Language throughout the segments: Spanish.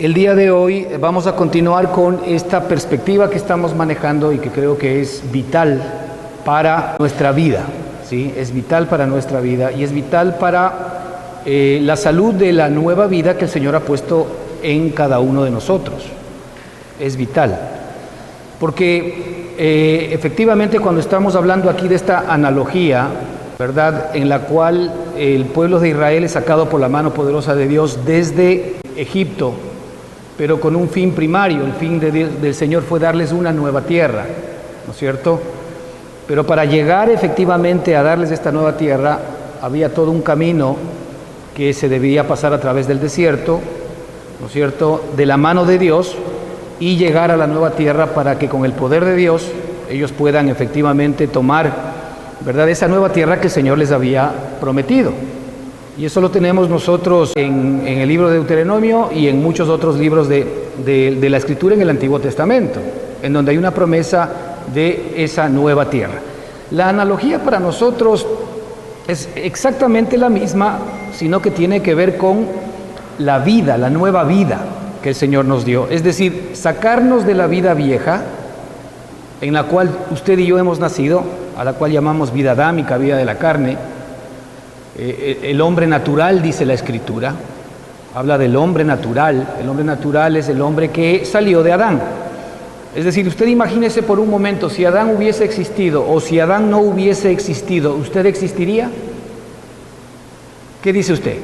El día de hoy vamos a continuar con esta perspectiva que estamos manejando y que creo que es vital para nuestra vida, ¿sí? Es vital para nuestra vida y es vital para la salud de la nueva vida que el Señor ha puesto en cada uno de nosotros. Es vital, porque efectivamente cuando estamos hablando aquí de esta analogía, ¿verdad?, en la cual el pueblo de Israel es sacado por la mano poderosa de Dios desde Egipto, pero con un fin primario. El fin del Señor fue darles una nueva tierra, ¿no es cierto? Pero para llegar efectivamente a darles esta nueva tierra, había todo un camino que se debía pasar a través del desierto, ¿no es cierto?, de la mano de Dios, y llegar a la nueva tierra para que con el poder de Dios ellos puedan efectivamente tomar, ¿verdad?, esa nueva tierra que el Señor les había prometido. Y eso lo tenemos nosotros en el libro de Deuteronomio y en muchos otros libros de la Escritura en el Antiguo Testamento, en donde hay una promesa de esa nueva tierra. La analogía para nosotros es exactamente la misma, sino que tiene que ver con la vida, la nueva vida que el Señor nos dio. Es decir, sacarnos de la vida vieja, en la cual usted y yo hemos nacido, a la cual llamamos vida adámica, vida de la carne. El hombre natural, dice la Escritura, habla del hombre natural. El hombre natural es el hombre que salió de Adán. Es decir, usted imagínese por un momento, si Adán hubiese existido o si Adán no hubiese existido, ¿usted existiría? ¿Qué dice usted?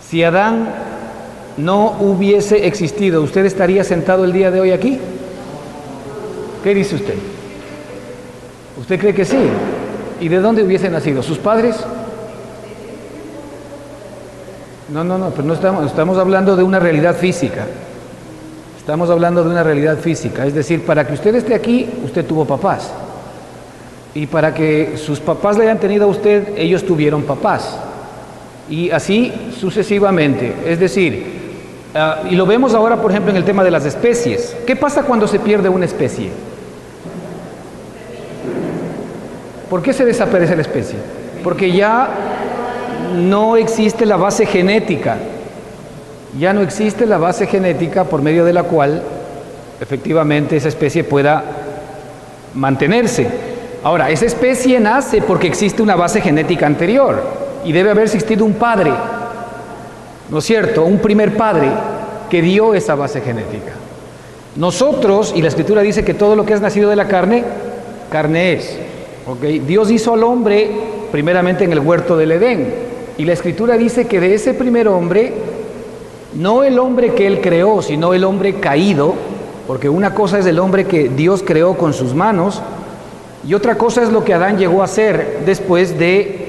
Si Adán no hubiese existido, ¿usted estaría sentado el día de hoy aquí? ¿Qué dice usted? ¿Usted cree que sí? ¿Y de dónde hubiese nacido? ¿Sus padres? No, pero no estamos hablando de una realidad física. Estamos hablando de una realidad física. Es decir, para que usted esté aquí, usted tuvo papás. Y para que sus papás le hayan tenido a usted, ellos tuvieron papás. Y así sucesivamente. Es decir, y lo vemos ahora, por ejemplo, en el tema de las especies. ¿Qué pasa cuando se pierde una especie? ¿Por qué se desaparece la especie? Porque ya no existe la base genética. Ya no existe la base genética por medio de la cual efectivamente esa especie pueda mantenerse. Ahora, esa especie nace porque existe una base genética anterior y debe haber existido un padre, ¿no es cierto?, un primer padre que dio esa base genética. Nosotros, y la Escritura dice que todo lo que es nacido de la carne, carne es. ¿Okay? Dios hizo al hombre primeramente en el huerto del Edén, y la Escritura dice que de ese primer hombre, no el hombre que él creó, sino el hombre caído, porque una cosa es el hombre que Dios creó con sus manos, y otra cosa es lo que Adán llegó a hacer después de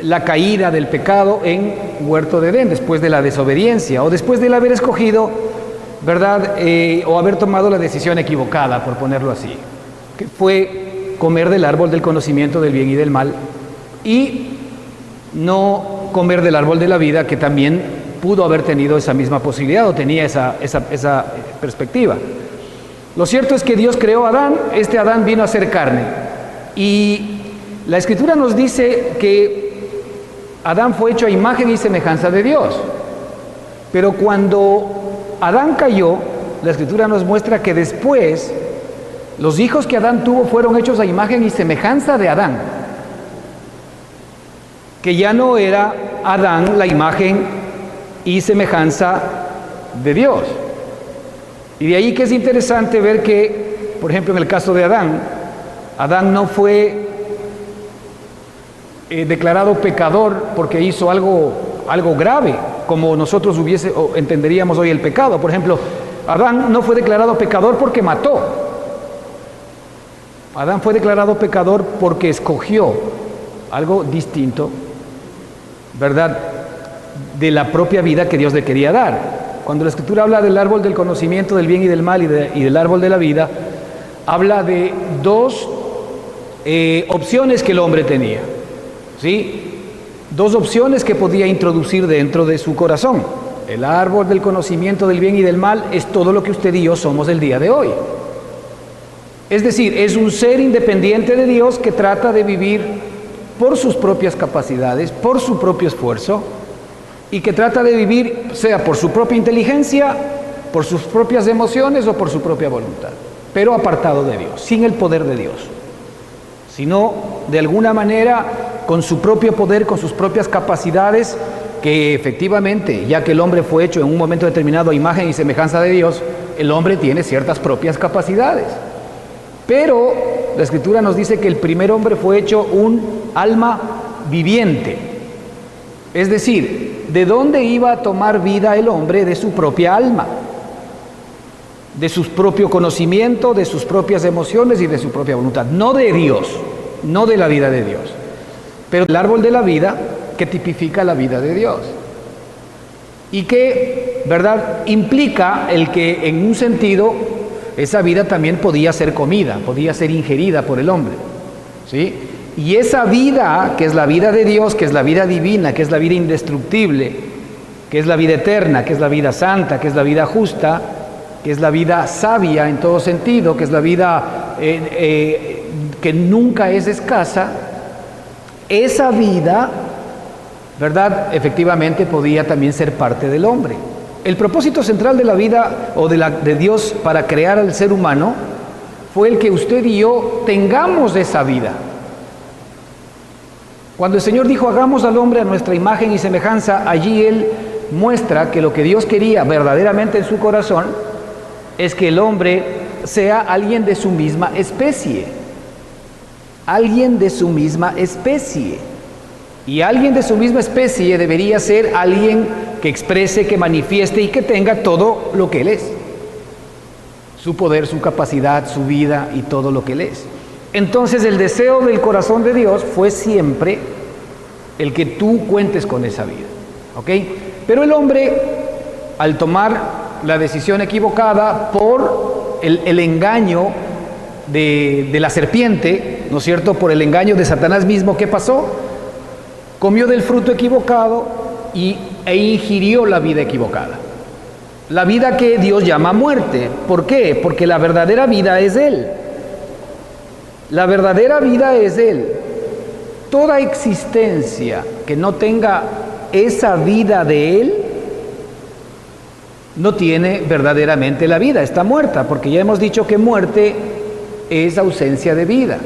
la caída del pecado en huerto de Edén, después de la desobediencia, o después de haber escogido, ¿verdad?, o haber tomado la decisión equivocada, por ponerlo así, que fue comer del árbol del conocimiento del bien y del mal, y no comer del árbol de la vida, que también pudo haber tenido esa misma posibilidad, o tenía esa perspectiva. Lo cierto es que Dios creó a Adán. Este Adán vino a ser carne, y la Escritura nos dice que Adán fue hecho a imagen y semejanza de Dios. Pero cuando Adán cayó, la Escritura nos muestra que después los hijos que Adán tuvo fueron hechos a imagen y semejanza de Adán, que ya no era Adán la imagen y semejanza de Dios. Y de ahí que es interesante ver que, por ejemplo, en el caso de Adán, Adán no fue declarado pecador porque hizo algo grave, como nosotros entenderíamos hoy el pecado. Por ejemplo, Adán no fue declarado pecador porque mató. Adán fue declarado pecador porque escogió algo distinto, ¿verdad?, de la propia vida que Dios le quería dar. Cuando la Escritura habla del árbol del conocimiento del bien y del mal y del árbol de la vida, habla de dos opciones que el hombre tenía, ¿sí? Dos opciones que podía introducir dentro de su corazón. El árbol del conocimiento del bien y del mal es todo lo que usted y yo somos el día de hoy. Es decir, es un ser independiente de Dios que trata de vivir por sus propias capacidades, por su propio esfuerzo, y que trata de vivir, sea por su propia inteligencia, por sus propias emociones o por su propia voluntad, pero apartado de Dios, sin el poder de Dios, sino de alguna manera con su propio poder, con sus propias capacidades, que efectivamente, ya que el hombre fue hecho en un momento determinado a imagen y semejanza de Dios, el hombre tiene ciertas propias capacidades. Pero la Escritura nos dice que el primer hombre fue hecho un alma viviente. Es decir, ¿de dónde iba a tomar vida el hombre? De su propia alma, de su propio conocimiento, de sus propias emociones y de su propia voluntad. No de Dios, no de la vida de Dios. Pero el árbol de la vida que tipifica la vida de Dios. Y que, ¿verdad?, implica el que en un sentido esa vida también podía ser comida, podía ser ingerida por el hombre, ¿sí? Y esa vida, que es la vida de Dios, que es la vida divina, que es la vida indestructible, que es la vida eterna, que es la vida santa, que es la vida justa, que es la vida sabia en todo sentido, que es la vida que nunca es escasa, esa vida, ¿verdad?, efectivamente podía también ser parte del hombre. El propósito central de la vida o de Dios para crear al ser humano fue el que usted y yo tengamos esa vida. Cuando el Señor dijo, hagamos al hombre a nuestra imagen y semejanza, allí Él muestra que lo que Dios quería verdaderamente en su corazón es que el hombre sea alguien de su misma especie. Alguien de su misma especie. Y alguien de su misma especie debería ser alguien que exprese, que manifieste y que tenga todo lo que Él es. Su poder, su capacidad, su vida y todo lo que Él es. Entonces el deseo del corazón de Dios fue siempre el que tú cuentes con esa vida. ¿Ok? Pero el hombre, al tomar la decisión equivocada por el engaño de la serpiente, ¿no es cierto?, por el engaño de Satanás mismo, ¿qué pasó? Comió del fruto equivocado e ingirió la vida equivocada. La vida que Dios llama muerte. ¿Por qué? Porque la verdadera vida es Él. La verdadera vida es Él. Toda existencia que no tenga esa vida de Él no tiene verdaderamente la vida, está muerta, porque ya hemos dicho que muerte es ausencia de vida.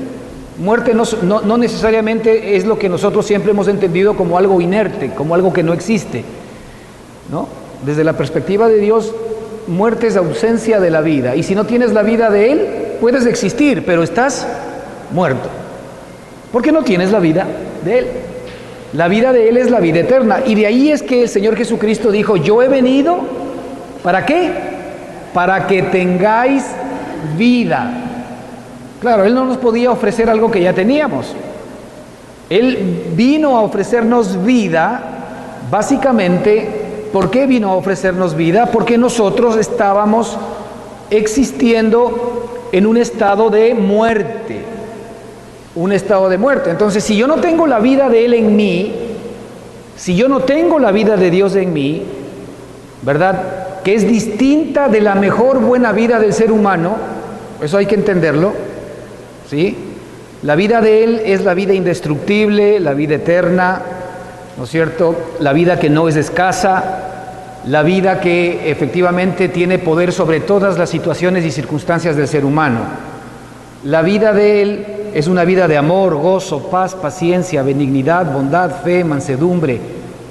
Muerte no necesariamente es lo que nosotros siempre hemos entendido como algo inerte, como algo que no existe, ¿no? Desde la perspectiva de Dios, muerte es ausencia de la vida. Y si no tienes la vida de Él, puedes existir, pero estás muerto, porque no tienes la vida de Él. La vida de Él es la vida eterna. Y de ahí es que el Señor Jesucristo dijo, yo he venido, ¿para qué? Para que tengáis vida. Claro, Él no nos podía ofrecer algo que ya teníamos. Él vino a ofrecernos vida, básicamente, ¿por qué vino a ofrecernos vida? Porque nosotros estábamos existiendo en un estado de muerte. Un estado de muerte. Entonces, si yo no tengo la vida de Él en mí, si yo no tengo la vida de Dios en mí, ¿verdad?, que es distinta de la mejor buena vida del ser humano, eso hay que entenderlo, ¿sí? La vida de Él es la vida indestructible, la vida eterna, ¿no es cierto?, la vida que no es escasa, la vida que efectivamente tiene poder sobre todas las situaciones y circunstancias del ser humano. La vida de Él es una vida de amor, gozo, paz, paciencia, benignidad, bondad, fe, mansedumbre,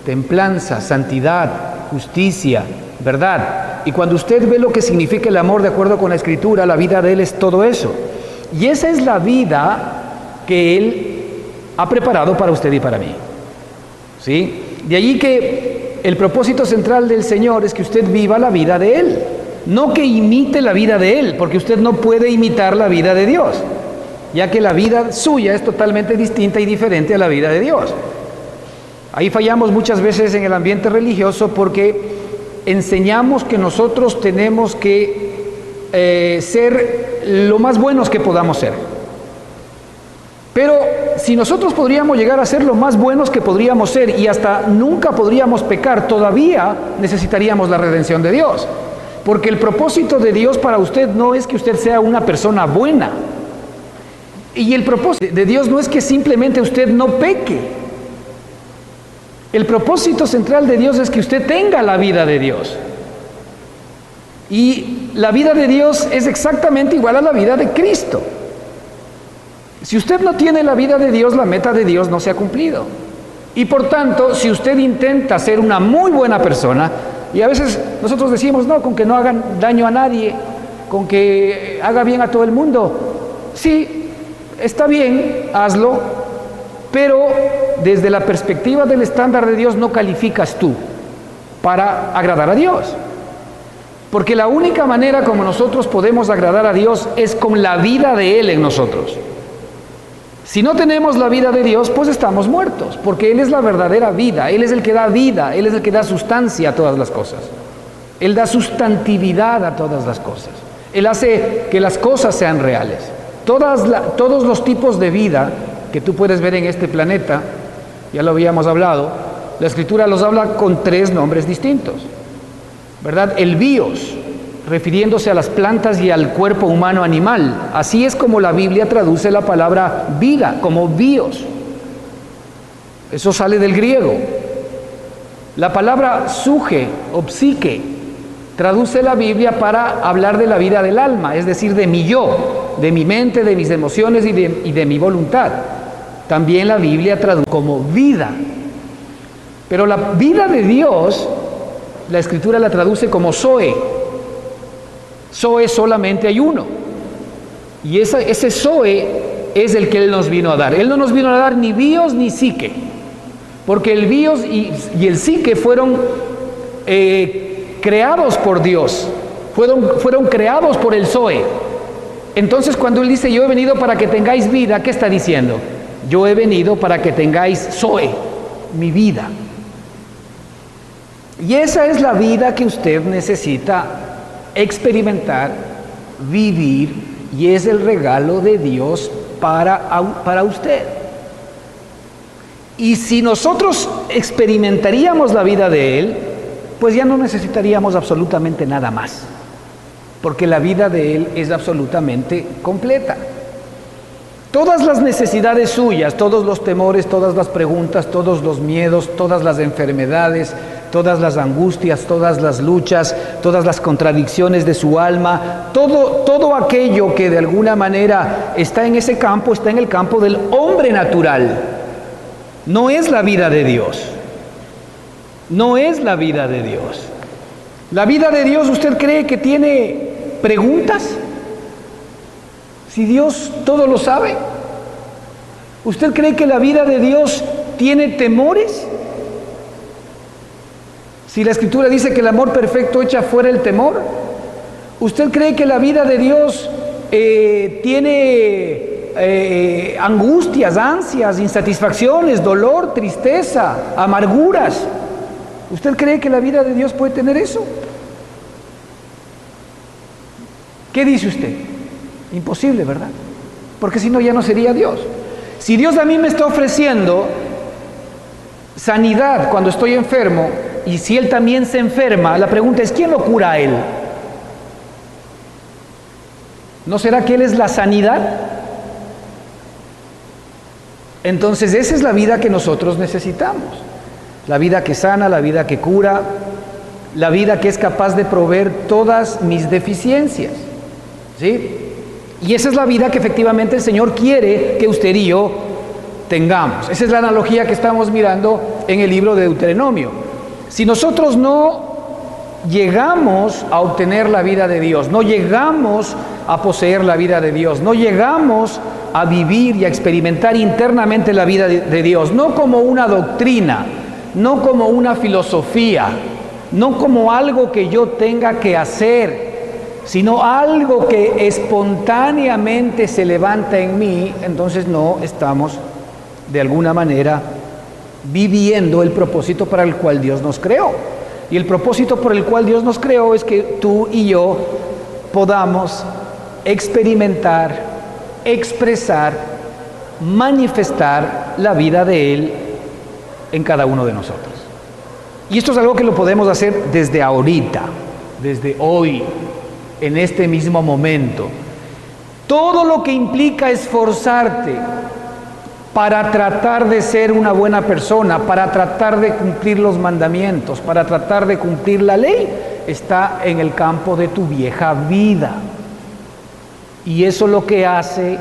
templanza, santidad, justicia, verdad. Y cuando usted ve lo que significa el amor de acuerdo con la Escritura, la vida de Él es todo eso. Y esa es la vida que Él ha preparado para usted y para mí, ¿sí? De allí que el propósito central del Señor es que usted viva la vida de Él, no que imite la vida de Él, porque usted no puede imitar la vida de Dios, ya que la vida suya es totalmente distinta y diferente a la vida de Dios. Ahí fallamos muchas veces en el ambiente religioso porque enseñamos que nosotros tenemos que ser lo más buenos que podamos ser. Pero si nosotros podríamos llegar a ser lo más buenos que podríamos ser y hasta nunca podríamos pecar, todavía necesitaríamos la redención de Dios. Porque el propósito de Dios para usted no es que usted sea una persona buena. Y el propósito de Dios no es que simplemente usted no peque. El propósito central de Dios es que usted tenga la vida de Dios. Y la vida de Dios es exactamente igual a la vida de Cristo. Si usted no tiene la vida de Dios, la meta de Dios no se ha cumplido. Y por tanto, si usted intenta ser una muy buena persona, y a veces nosotros decimos, no, con que no hagan daño a nadie, con que haga bien a todo el mundo. Sí, está bien, hazlo, pero desde la perspectiva del estándar de Dios no calificas tú para agradar a Dios. Porque la única manera como nosotros podemos agradar a Dios es con la vida de Él en nosotros. Si no tenemos la vida de Dios, pues estamos muertos, porque Él es la verdadera vida, Él es el que da vida, Él es el que da sustancia a todas las cosas. Él da sustantividad a todas las cosas. Él hace que las cosas sean reales. Todos los tipos de vida que tú puedes ver en este planeta, ya lo habíamos hablado, la Escritura los habla con 3 nombres distintos, ¿verdad? El bios, refiriéndose a las plantas y al cuerpo humano animal. Así es como la Biblia traduce la palabra vida, como bios. Eso sale del griego. La palabra suge o psique traduce la Biblia para hablar de la vida del alma, es decir, de mi yo, de mi mente, de mis emociones y de mi voluntad. También la Biblia traduce como vida. Pero la vida de Dios, la Escritura la traduce como Zoe. Zoe solamente hay uno. Y ese Zoe es el que Él nos vino a dar. Él no nos vino a dar ni bios ni psique. Porque el bios y el psique fueron creados por Dios. Fueron creados por el Zoe. Entonces cuando Él dice, yo he venido para que tengáis vida, ¿qué está diciendo? Yo he venido para que tengáis Zoe, mi vida. Y esa es la vida que usted necesita experimentar, vivir, y es el regalo de Dios para usted. Y si nosotros experimentaríamos la vida de Él, pues ya no necesitaríamos absolutamente nada más, porque la vida de Él es absolutamente completa. Todas las necesidades suyas, todos los temores, todas las preguntas, todos los miedos, todas las enfermedades, todas las angustias, todas las luchas, todas las contradicciones de su alma, todo aquello que de alguna manera está en ese campo, está en el campo del hombre natural. No es la vida de Dios. No es la vida de Dios. La vida de Dios, ¿usted cree que tiene preguntas? Si Dios todo lo sabe. ¿Usted cree que la vida de Dios tiene temores? Si la Escritura dice que el amor perfecto echa fuera el temor. ¿Usted cree que la vida de Dios tiene angustias, ansias, insatisfacciones, dolor, tristeza, amarguras? ¿Usted cree que la vida de Dios puede tener eso? ¿Qué dice usted? Imposible, ¿verdad? Porque si no, ya no sería Dios. Si Dios a mí me está ofreciendo sanidad cuando estoy enfermo, y si Él también se enferma, la pregunta es, ¿quién lo cura a Él? ¿No será que Él es la sanidad? Entonces esa es la vida que nosotros necesitamos. La vida que sana, la vida que cura, la vida que es capaz de proveer todas mis deficiencias. ¿Sí? Y esa es la vida que efectivamente el Señor quiere que usted y yo tengamos. Esa es la analogía que estamos mirando en el libro de Deuteronomio. Si nosotros no llegamos a obtener la vida de Dios, no llegamos a poseer la vida de Dios, no llegamos a vivir y a experimentar internamente la vida de Dios, no como una doctrina, no como una filosofía, no como algo que yo tenga que hacer, sino algo que espontáneamente se levanta en mí, entonces no estamos de alguna manera viviendo el propósito para el cual Dios nos creó. Y el propósito por el cual Dios nos creó es que tú y yo podamos experimentar, expresar, manifestar la vida de Él en cada uno de nosotros. Y esto es algo que lo podemos hacer desde ahorita, desde hoy, en este mismo momento. Todo lo que implica esforzarte para tratar de ser una buena persona, para tratar de cumplir los mandamientos, para tratar de cumplir la ley, está en el campo de tu vieja vida. Y eso lo que hace,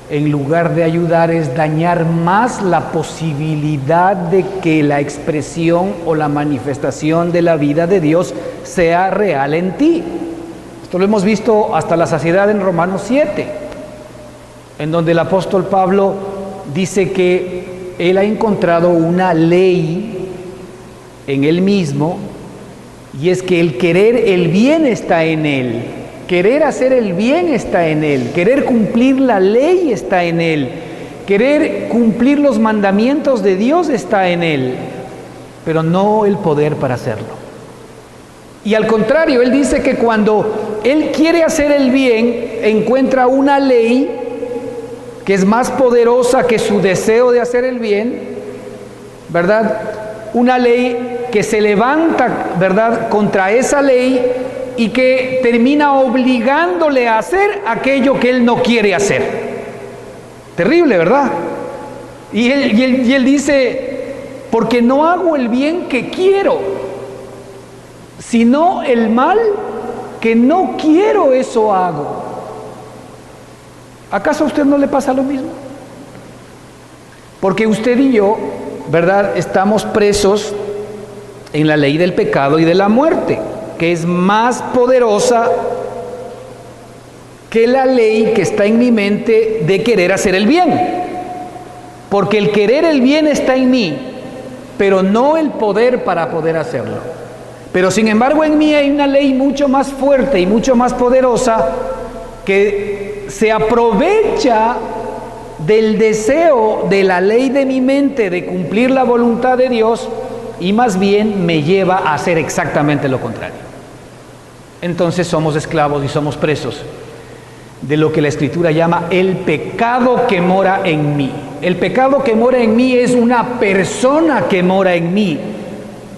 en lugar de ayudar, es dañar más la posibilidad de que la expresión o la manifestación de la vida de Dios sea real en ti. Esto lo hemos visto hasta la saciedad en Romanos 7, en donde el apóstol Pablo dice que él ha encontrado una ley en él mismo, y es que el querer el bien está en él. Querer hacer el bien está en él, querer cumplir la ley está en él, querer cumplir los mandamientos de Dios está en él, pero no el poder para hacerlo. Y al contrario, él dice que cuando él quiere hacer el bien, encuentra una ley que es más poderosa que su deseo de hacer el bien, ¿verdad? Una ley que se levanta, ¿verdad?, contra esa ley, y que termina obligándole a hacer aquello que él no quiere hacer. Terrible, ¿verdad? Y él dice, porque no hago el bien que quiero, sino el mal que no quiero, eso hago. ¿Acaso a usted no le pasa lo mismo? Porque usted y yo, ¿verdad?, estamos presos en la ley del pecado y de la muerte, que es más poderosa que la ley que está en mi mente de querer hacer el bien. Porque el querer el bien está en mí, pero no el poder para poder hacerlo. Pero sin embargo en mí hay una ley mucho más fuerte y mucho más poderosa que se aprovecha del deseo de la ley de mi mente de cumplir la voluntad de Dios, y más bien me lleva a hacer exactamente lo contrario. Entonces somos esclavos y somos presos de lo que la Escritura llama el pecado que mora en mí. El pecado que mora en mí es una persona que mora en mí,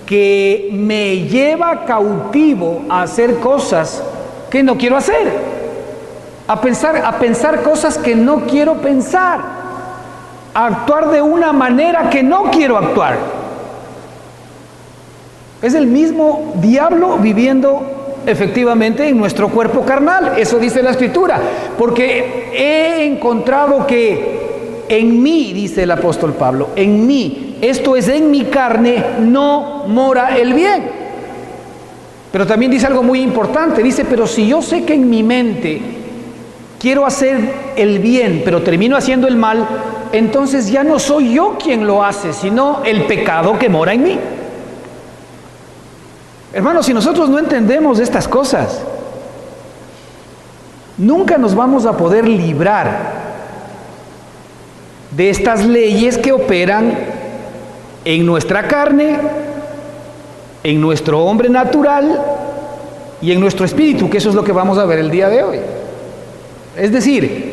que me lleva cautivo a hacer cosas que no quiero hacer, a pensar cosas que no quiero pensar, a actuar de una manera que no quiero actuar. Es el mismo diablo viviendo efectivamente en nuestro cuerpo carnal. Eso dice la Escritura, porque he encontrado que en mí, dice el apóstol Pablo, en mí, esto es en mi carne, no mora el bien. Pero también dice algo muy importante, dice, pero si yo sé que en mi mente quiero hacer el bien, pero termino haciendo el mal, entonces ya no soy yo quien lo hace, sino el pecado que mora en mí. Hermanos, si nosotros no entendemos estas cosas, nunca nos vamos a poder librar de estas leyes que operan en nuestra carne, en nuestro hombre natural y en nuestro espíritu, que eso es lo que vamos a ver el día de hoy. Es decir,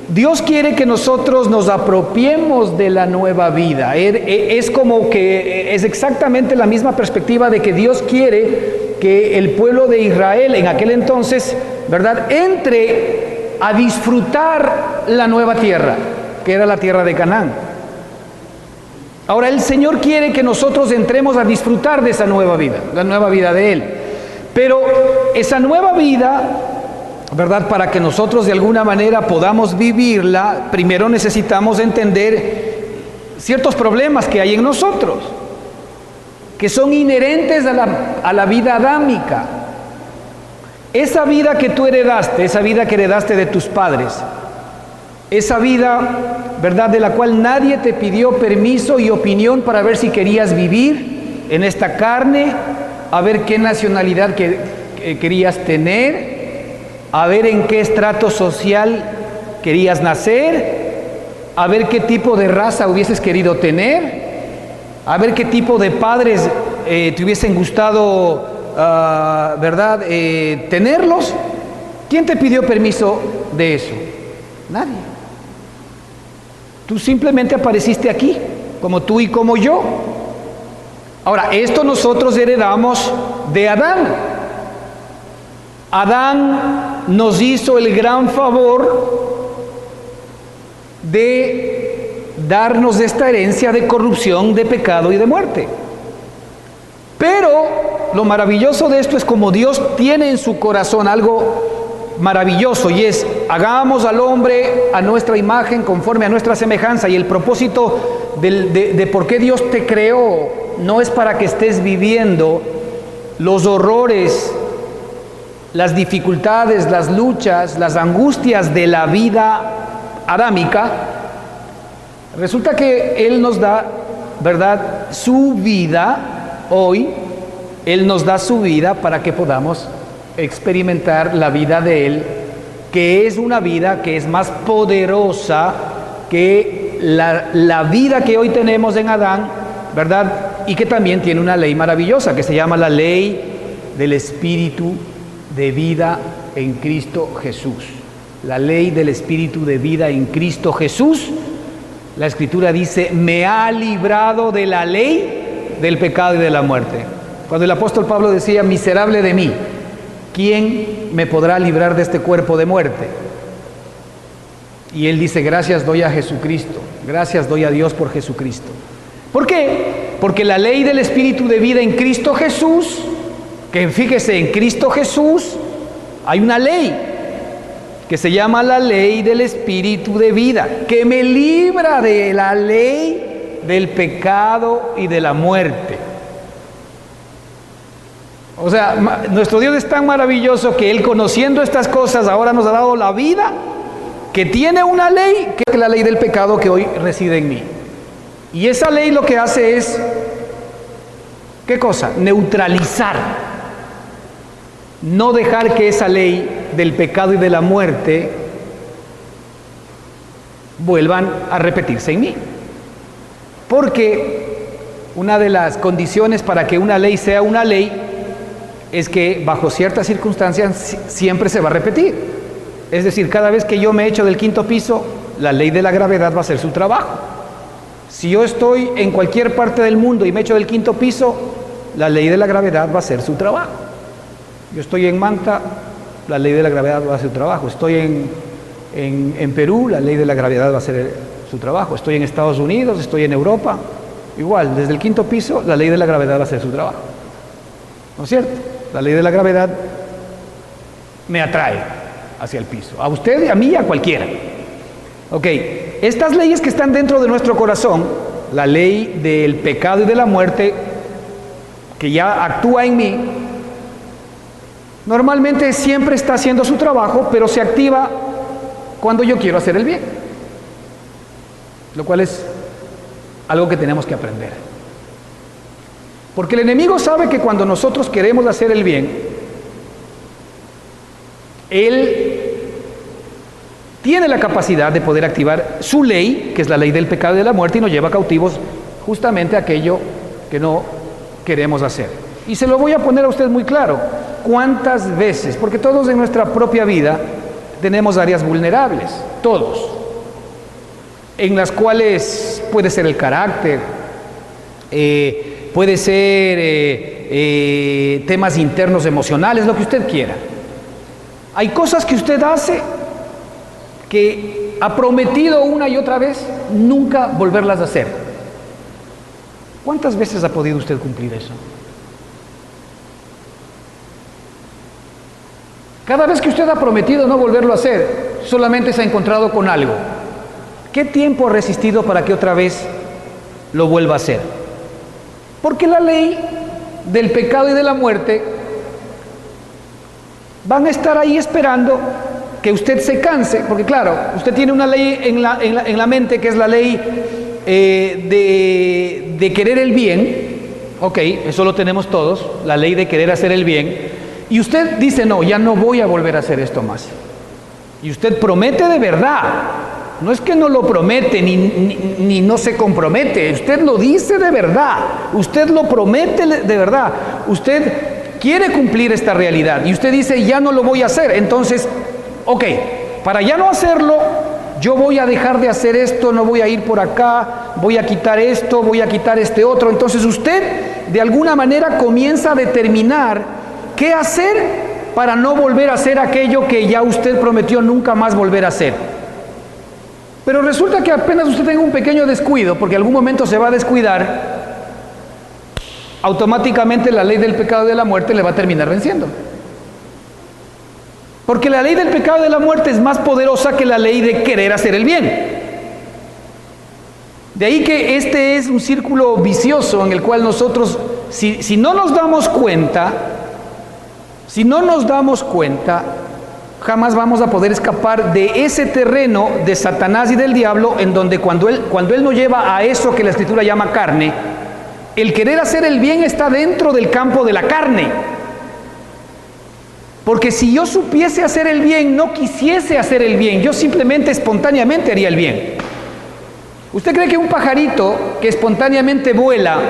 Dios quiere que nosotros nos apropiemos de la nueva vida. Es como que es exactamente la misma perspectiva de que Dios quiere que el pueblo de Israel en aquel entonces, ¿verdad?, entre a disfrutar la nueva tierra, que era la tierra de Canaán. Ahora el Señor quiere que nosotros entremos a disfrutar de esa nueva vida, la nueva vida de Él. Pero esa nueva vida, ¿verdad?, para que nosotros de alguna manera podamos vivirla, primero necesitamos entender ciertos problemas que hay en nosotros, que son inherentes a la vida adámica. Esa vida que tú heredaste, esa vida que heredaste de tus padres, esa vida, ¿verdad?, de la cual nadie te pidió permiso y opinión para ver si querías vivir en esta carne, a ver qué nacionalidad querías tener, a ver en qué estrato social querías nacer, a ver qué tipo de raza hubieses querido tener, a ver qué tipo de padres te hubiesen gustado, ¿verdad?, tenerlos. ¿Quién te pidió permiso de eso? Nadie. Tú simplemente apareciste aquí, como tú y como yo. Ahora, esto nosotros heredamos de Adán. Adán nos hizo el gran favor de darnos esta herencia de corrupción, de pecado y de muerte. Pero lo maravilloso de esto es como Dios tiene en su corazón algo maravilloso, y es: hagamos al hombre a nuestra imagen, conforme a nuestra semejanza. Y el propósito de por qué Dios te creó no es para que estés viviendo los horrores, las dificultades, las luchas, las angustias de la vida adámica. Resulta que Él nos da, ¿verdad?, su vida. Hoy Él nos da su vida para que podamos experimentar la vida de Él, que es una vida que es más poderosa que la vida que hoy tenemos en Adán, ¿verdad? Y que también tiene una ley maravillosa que se llama la ley del Espíritu de vida en Cristo Jesús. La ley del Espíritu de vida en Cristo Jesús. La Escritura dice: me ha librado de la ley del pecado y de la muerte. Cuando el apóstol Pablo decía: miserable de mí, ¿quién me podrá librar de este cuerpo de muerte? Y él dice: gracias doy a Jesucristo, gracias doy a Dios por Jesucristo. ¿Por qué? Porque la ley del Espíritu de vida en Cristo Jesús, que fíjese, en Cristo Jesús hay una ley que se llama la ley del Espíritu de vida, que me libra de la ley del pecado y de la muerte. O sea, nuestro Dios es tan maravilloso que Él, conociendo estas cosas, ahora nos ha dado la vida, que tiene una ley, que es la ley del pecado que hoy reside en mí. Y esa ley lo que hace es, ¿qué cosa? Neutralizar. No dejar que esa ley del pecado y de la muerte vuelvan a repetirse en mí. Porque una de las condiciones para que una ley sea una ley es que bajo ciertas circunstancias siempre se va a repetir. Es decir, cada vez que yo me echo del quinto piso, la ley de la gravedad va a hacer su trabajo. Si yo estoy en cualquier parte del mundo y me echo del quinto piso, la ley de la gravedad va a hacer su trabajo. Yo estoy en Manta, la ley de la gravedad va a hacer su trabajo. Estoy en Perú, la ley de la gravedad va a hacer su trabajo. Estoy en Estados Unidos, estoy en Europa, igual, desde el quinto piso, la ley de la gravedad va a hacer su trabajo. ¿No es cierto? La ley de la gravedad me atrae hacia el piso, a usted, a mí y a cualquiera. Ok, estas leyes que están dentro de nuestro corazón, la ley del pecado y de la muerte, que ya actúa en mí, normalmente siempre está haciendo su trabajo, pero se activa cuando yo quiero hacer el bien, lo cual es algo que tenemos que aprender. Porque el enemigo sabe que cuando nosotros queremos hacer el bien, él tiene la capacidad de poder activar su ley, que es la ley del pecado y de la muerte, y nos lleva cautivos justamente a aquello que no queremos hacer. Y se lo voy a poner a usted muy claro. ¿Cuántas veces? Porque todos en nuestra propia vida tenemos áreas vulnerables, todos, en las cuales puede ser el carácter, puede ser temas internos emocionales, lo que usted quiera. Hay cosas que usted hace que ha prometido una y otra vez nunca volverlas a hacer. ¿Cuántas veces ha podido usted cumplir eso? Cada vez que usted ha prometido no volverlo a hacer, solamente se ha encontrado con algo. ¿Qué tiempo ha resistido para que otra vez lo vuelva a hacer? Porque la ley del pecado y de la muerte van a estar ahí esperando que usted se canse, porque claro, usted tiene una ley en la mente, que es la ley de querer el bien. Ok, eso lo tenemos todos, la ley de querer hacer el bien. Y usted dice: no, ya no voy a volver a hacer esto más. Y usted promete de verdad. No es que no lo promete ni no se compromete. Usted lo dice de verdad. Usted lo promete de verdad. Usted quiere cumplir esta realidad. Y usted dice: ya no lo voy a hacer. Entonces, ok, para ya no hacerlo, yo voy a dejar de hacer esto, no voy a ir por acá, voy a quitar esto, voy a quitar este otro. Entonces usted de alguna manera comienza a determinar qué hacer para no volver a hacer aquello que ya usted prometió nunca más volver a hacer. Pero resulta que apenas usted tenga un pequeño descuido, porque en algún momento se va a descuidar, automáticamente la ley del pecado y de la muerte le va a terminar venciendo. Porque la ley del pecado y de la muerte es más poderosa que la ley de querer hacer el bien. De ahí que este es un círculo vicioso en el cual nosotros, si no nos damos cuenta, jamás vamos a poder escapar de ese terreno de Satanás y del diablo, en donde cuando él nos lleva a eso que la Escritura llama carne, el querer hacer el bien está dentro del campo de la carne. Porque si yo supiese hacer el bien, no quisiese hacer el bien, yo simplemente espontáneamente haría el bien. ¿Usted cree que un pajarito que espontáneamente vuela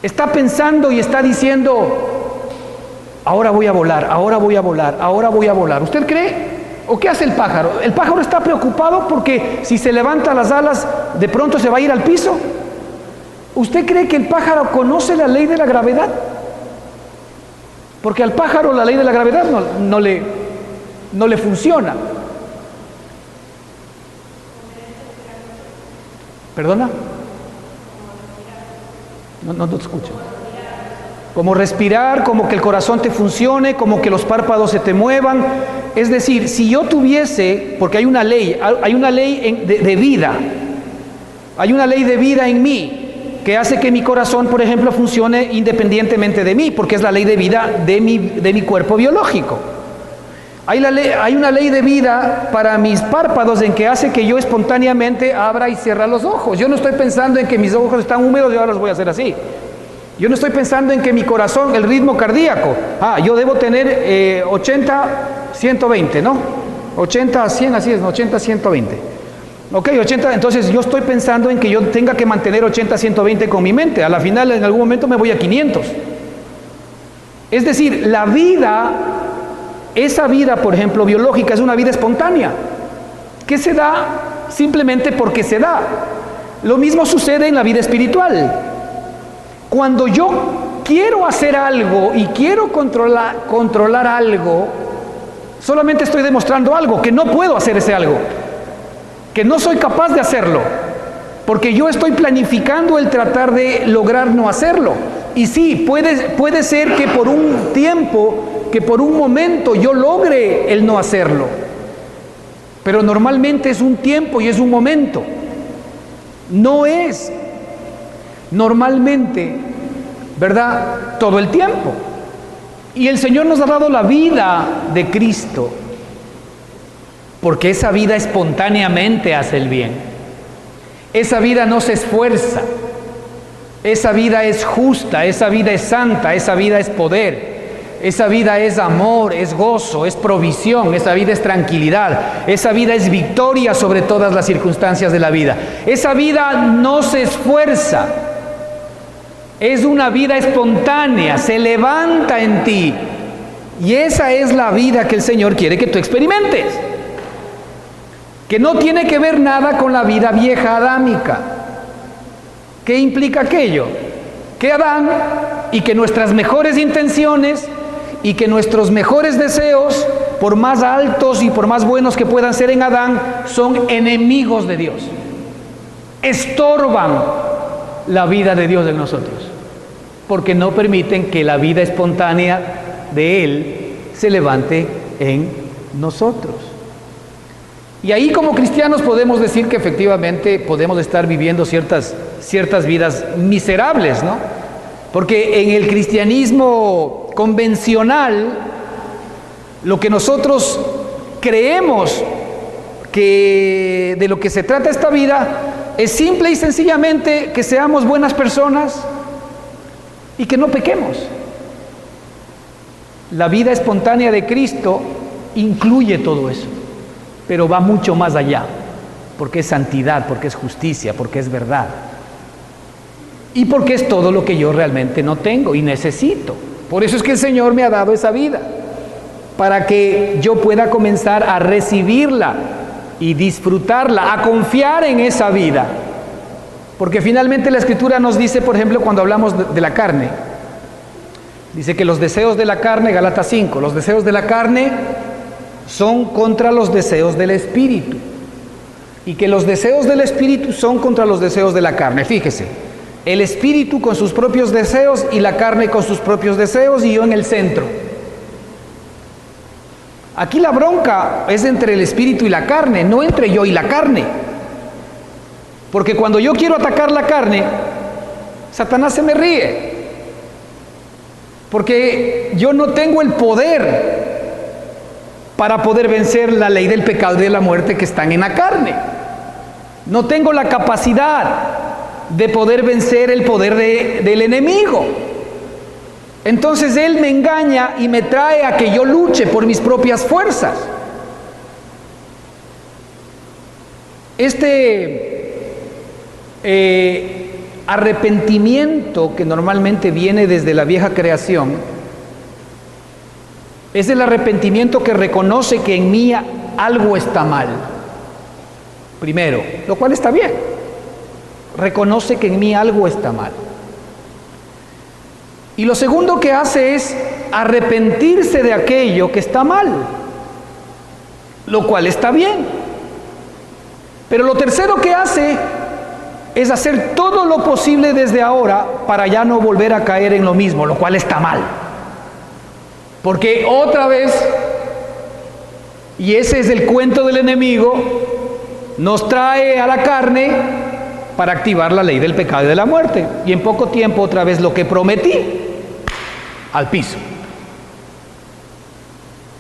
está pensando y está diciendo, ahora voy a volar, ahora voy a volar, ahora voy a volar? ¿Usted cree? ¿O qué hace el pájaro? El pájaro está preocupado porque si se levanta las alas, de pronto se va a ir al piso. ¿Usted cree que el pájaro conoce la ley de la gravedad? Porque al pájaro la ley de la gravedad no le funciona. ¿Perdona? No te escucho. Como respirar, como que el corazón te funcione, como que los párpados se te muevan. Es decir, si yo tuviese, porque hay una ley de vida, hay una ley de vida en mí, que hace que mi corazón, por ejemplo, funcione independientemente de mí, porque es la ley de vida de mi cuerpo biológico. Hay una ley de vida para mis párpados en que hace que yo espontáneamente abra y cierre los ojos. Yo no estoy pensando en que mis ojos están húmedos y ahora los voy a hacer así. Yo no estoy pensando en que mi corazón, el ritmo cardíaco, yo debo tener 80, 120, ¿no? 80 a 100, así es, 80 120. Ok, 80, entonces yo estoy pensando en que yo tenga que mantener 80 a 120 con mi mente. A la final, en algún momento me voy a 500. Es decir, la vida, esa vida, por ejemplo, biológica, es una vida espontánea, que se da simplemente porque se da. Lo mismo sucede en la vida espiritual. Cuando yo quiero hacer algo y quiero controlar algo, solamente estoy demostrando algo, que no puedo hacer ese algo, que no soy capaz de hacerlo, porque yo estoy planificando el tratar de lograr no hacerlo. Y sí, puede ser que por un tiempo, que por un momento yo logre el no hacerlo, pero normalmente es un tiempo y es un momento. No es normalmente, ¿verdad?, todo el tiempo. Y el Señor nos ha dado la vida de Cristo, porque esa vida espontáneamente hace el bien. Esa vida no se esfuerza. Esa vida es justa, esa vida es santa, esa vida es poder. Esa vida es amor, es gozo, es provisión, esa vida es tranquilidad, esa vida es victoria sobre todas las circunstancias de la vida. Esa vida no se esfuerza, es una vida espontánea, se levanta en ti. Y esa es la vida que el Señor quiere que tú experimentes, que no tiene que ver nada con la vida vieja adámica. ¿Qué implica aquello? Que Adán y que nuestras mejores intenciones y que nuestros mejores deseos, por más altos y por más buenos que puedan ser en Adán, son enemigos de Dios. Estorban la vida de Dios en nosotros, porque no permiten que la vida espontánea de Él se levante en nosotros. Y ahí como cristianos podemos decir que efectivamente podemos estar viviendo ciertas vidas miserables, ¿no? Porque en el cristianismo convencional, lo que nosotros creemos que de lo que se trata esta vida es simple y sencillamente que seamos buenas personas y que no pequemos. La vida espontánea de Cristo incluye todo eso, pero va mucho más allá, porque es santidad, porque es justicia, porque es verdad. Y porque es todo lo que yo realmente no tengo y necesito. Por eso es que el Señor me ha dado esa vida, para que yo pueda comenzar a recibirla y disfrutarla, a confiar en esa vida. Porque finalmente la Escritura nos dice, por ejemplo, cuando hablamos de la carne, dice que los deseos de la carne, Gálatas 5, los deseos de la carne son contra los deseos del Espíritu. y que los deseos del espíritu son contra los deseos de la carne. Fíjese, el espíritu con sus propios deseos y la carne con sus propios deseos, y yo en el centro. Aquí la bronca es entre el espíritu y la carne, no entre yo y la carne. Porque cuando yo quiero atacar la carne, Satanás se me ríe. Porque yo no tengo el poder para poder vencer la ley del pecado y de la muerte que están en la carne. No tengo la capacidad de poder vencer el poder del enemigo. Entonces él me engaña y me trae a que yo luche por mis propias fuerzas. Arrepentimiento que normalmente viene desde la vieja creación es el arrepentimiento que reconoce que en mí algo está mal. Primero, lo cual está bien. Reconoce que en mí algo está mal. Y lo segundo que hace es arrepentirse de aquello que está mal, lo cual está bien. Pero lo tercero que hace es hacer todo lo posible desde ahora para ya no volver a caer en lo mismo, lo cual está mal. Porque otra vez, y ese es el cuento del enemigo, nos trae a la carne para activar la ley del pecado y de la muerte. Y en poco tiempo otra vez lo que prometí, al piso.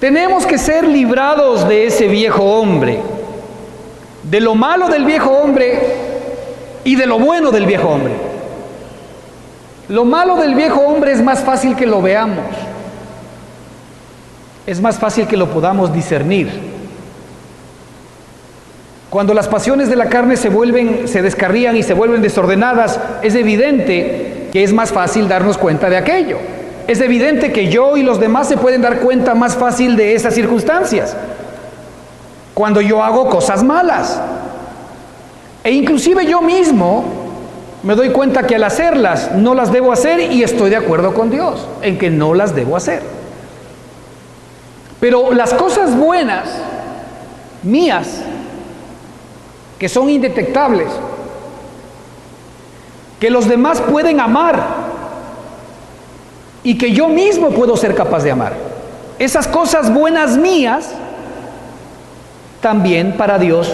Tenemos que ser librados de ese viejo hombre, de lo malo del viejo hombre y de lo bueno del viejo hombre. Lo malo del viejo hombre es más fácil que lo veamos, es más fácil que lo podamos discernir. Cuando las pasiones de la carne se descarrían y se vuelven desordenadas, es evidente que es más fácil darnos cuenta de aquello. Es evidente que yo y los demás se pueden dar cuenta más fácil de esas circunstancias. Cuando yo hago cosas malas. E inclusive yo mismo me doy cuenta que al hacerlas no las debo hacer, y estoy de acuerdo con Dios en que no las debo hacer. Pero las cosas buenas, mías, que son indetectables, que los demás pueden amar y que yo mismo puedo ser capaz de amar, esas cosas buenas mías, también para Dios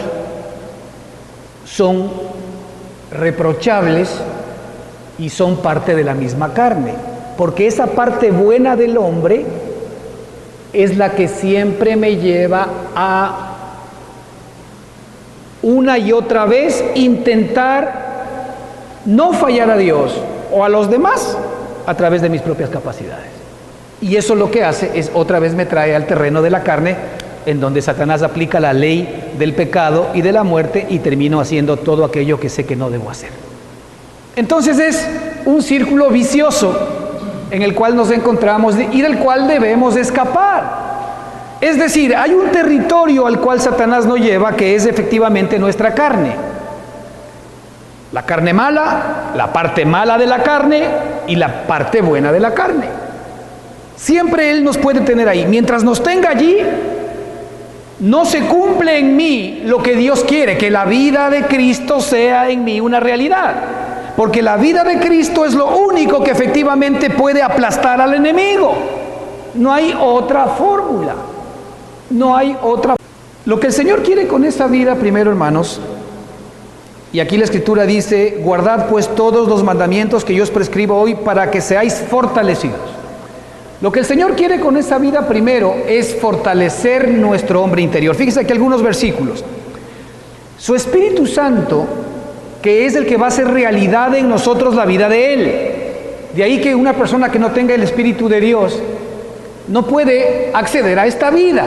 son reprochables y son parte de la misma carne, porque esa parte buena del hombre es la que siempre me lleva a una y otra vez intentar no fallar a Dios o a los demás a través de mis propias capacidades. Y eso lo que hace es otra vez me trae al terreno de la carne, en donde Satanás aplica la ley del pecado y de la muerte, y termino haciendo todo aquello que sé que no debo hacer. Entonces es un círculo vicioso en el cual nos encontramos y del cual debemos escapar. Es decir, hay un territorio al cual Satanás nos lleva, que es efectivamente nuestra carne. La carne mala, la parte mala de la carne y la parte buena de la carne. Siempre Él nos puede tener ahí. Mientras nos tenga allí, no se cumple en mí lo que Dios quiere, que la vida de Cristo sea en mí una realidad. Porque la vida de Cristo es lo único que efectivamente puede aplastar al enemigo. No hay otra fórmula. No hay otra. Lo que el Señor quiere con esta vida, primero, hermanos, y aquí la Escritura dice: guardad pues todos los mandamientos que yo os prescribo hoy para que seáis fortalecidos. Lo que el Señor quiere con esta vida, primero, es fortalecer nuestro hombre interior. Fíjese aquí algunos versículos. Su Espíritu Santo, que es el que va a hacer realidad en nosotros la vida de Él. De ahí que una persona que no tenga el Espíritu de Dios no puede acceder a esta vida.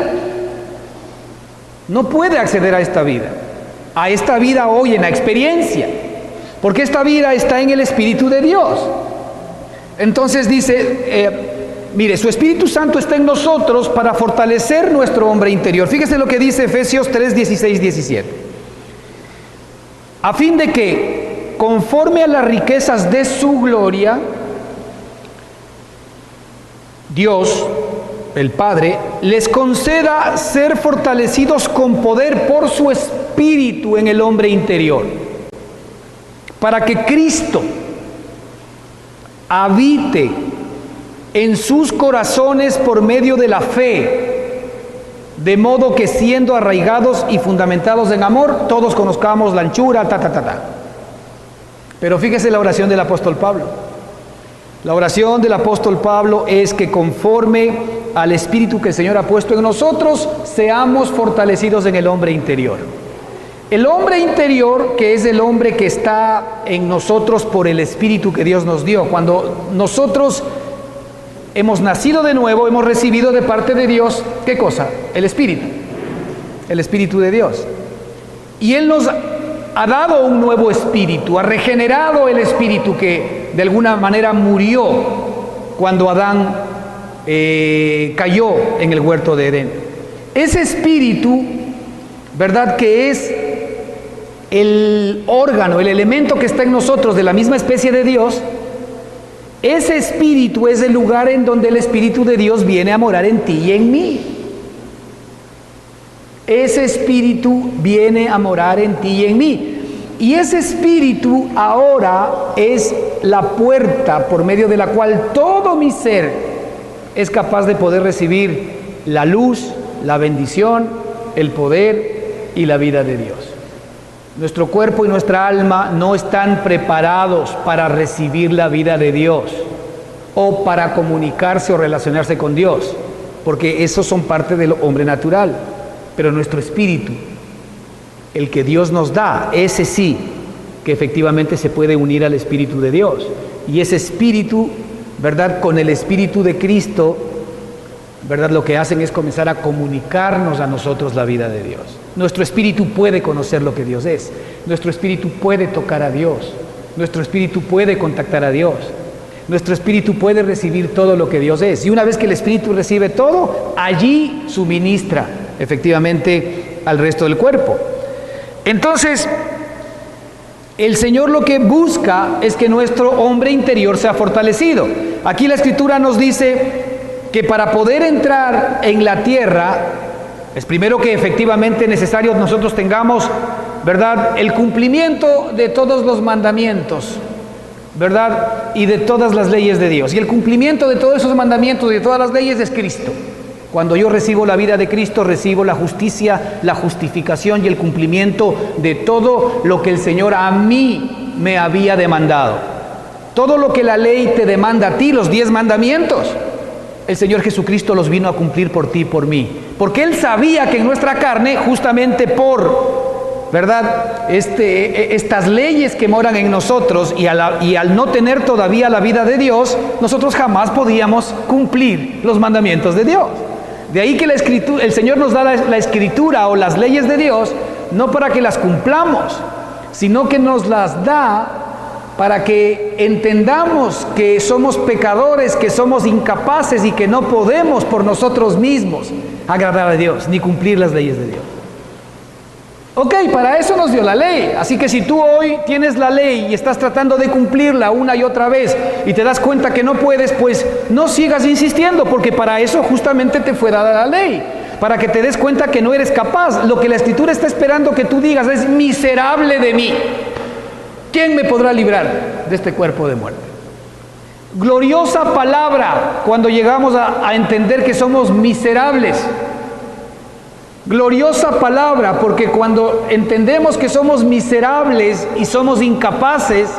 No puede acceder a esta vida hoy en la experiencia, porque esta vida está en el Espíritu de Dios. Entonces dice, mire, su Espíritu Santo está en nosotros para fortalecer nuestro hombre interior. Fíjese lo que dice Efesios 3, 16, 17. A fin de que, conforme a las riquezas de su gloria, Dios, el Padre, les conceda ser fortalecidos con poder por su Espíritu en el hombre interior, para que Cristo habite en sus corazones por medio de la fe, de modo que siendo arraigados y fundamentados en amor, todos conozcamos la anchura, Pero fíjese la oración del apóstol Pablo. La oración del apóstol Pablo es que conforme al Espíritu que el Señor ha puesto en nosotros, seamos fortalecidos en el hombre interior. El hombre interior, que es el hombre que está en nosotros por el Espíritu que Dios nos dio. Cuando nosotros hemos nacido de nuevo, hemos recibido de parte de Dios, ¿qué cosa? El Espíritu de Dios. Y Él nos ha dado un nuevo espíritu, ha regenerado el espíritu que de alguna manera murió cuando Adán cayó en el huerto de Edén. Ese espíritu, ¿verdad?, que es el órgano, el elemento que está en nosotros de la misma especie de Dios. Ese espíritu es el lugar en donde el Espíritu de Dios viene a morar en ti y en mí. Ese espíritu viene a morar en ti y en mí. Y ese espíritu ahora es la puerta por medio de la cual todo mi ser es capaz de poder recibir la luz, la bendición, el poder y la vida de Dios. Nuestro cuerpo y nuestra alma no están preparados para recibir la vida de Dios o para comunicarse o relacionarse con Dios, porque esos son parte del hombre natural. Pero nuestro espíritu, el que Dios nos da, ese sí, que efectivamente se puede unir al Espíritu de Dios. Y ese espíritu, ¿verdad?, con el Espíritu de Cristo, ¿verdad?, lo que hacen es comenzar a comunicarnos a nosotros la vida de Dios. Nuestro espíritu puede conocer lo que Dios es. Nuestro espíritu puede tocar a Dios. Nuestro espíritu puede contactar a Dios. Nuestro espíritu puede recibir todo lo que Dios es. Y una vez que el espíritu recibe todo, allí suministra efectivamente al resto del cuerpo. Entonces, el Señor lo que busca es que nuestro hombre interior sea fortalecido. Aquí la Escritura nos dice que para poder entrar en la tierra, es primero que efectivamente necesario nosotros tengamos, ¿verdad?, el cumplimiento de todos los mandamientos, ¿verdad?, y de todas las leyes de Dios. Y el cumplimiento de todos esos mandamientos y de todas las leyes es Cristo. Cuando yo recibo la vida de Cristo, recibo la justicia, la justificación y el cumplimiento de todo lo que el Señor a mí me había demandado. Todo lo que la ley te demanda a ti, los 10 mandamientos, el Señor Jesucristo los vino a cumplir por ti y por mí. Porque Él sabía que en nuestra carne, justamente por, ¿verdad?, estas leyes que moran en nosotros y al no tener todavía la vida de Dios, nosotros jamás podíamos cumplir los mandamientos de Dios. De ahí que el Señor nos da la Escritura o las leyes de Dios, no para que las cumplamos, sino que nos las da para que entendamos que somos pecadores, que somos incapaces y que no podemos por nosotros mismos agradar a Dios, ni cumplir las leyes de Dios. Ok, para eso nos dio la ley. Así que si tú hoy tienes la ley y estás tratando de cumplirla una y otra vez y te das cuenta que no puedes, pues no sigas insistiendo, porque para eso justamente te fue dada la ley, para que te des cuenta que no eres capaz. Lo que la Escritura está esperando que tú digas es: miserable de mí, ¿quién me podrá librar de este cuerpo de muerte? Gloriosa palabra cuando llegamos a entender que somos miserables. Gloriosa palabra, porque cuando entendemos que somos miserables y somos incapaces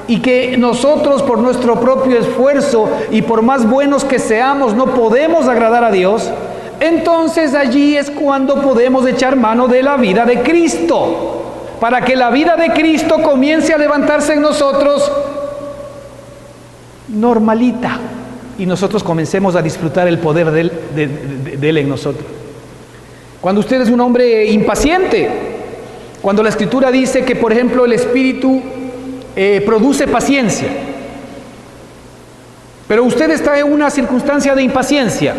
y que nosotros por nuestro propio esfuerzo y por más buenos que seamos no podemos agradar a Dios, entonces allí es cuando podemos echar mano de la vida de Cristo, para que la vida de Cristo comience a levantarse en nosotros normalita y nosotros comencemos a disfrutar el poder de Él en nosotros. Cuando usted es un hombre impaciente, cuando la Escritura dice que, por ejemplo, el Espíritu produce paciencia, pero usted está en una circunstancia de impaciencia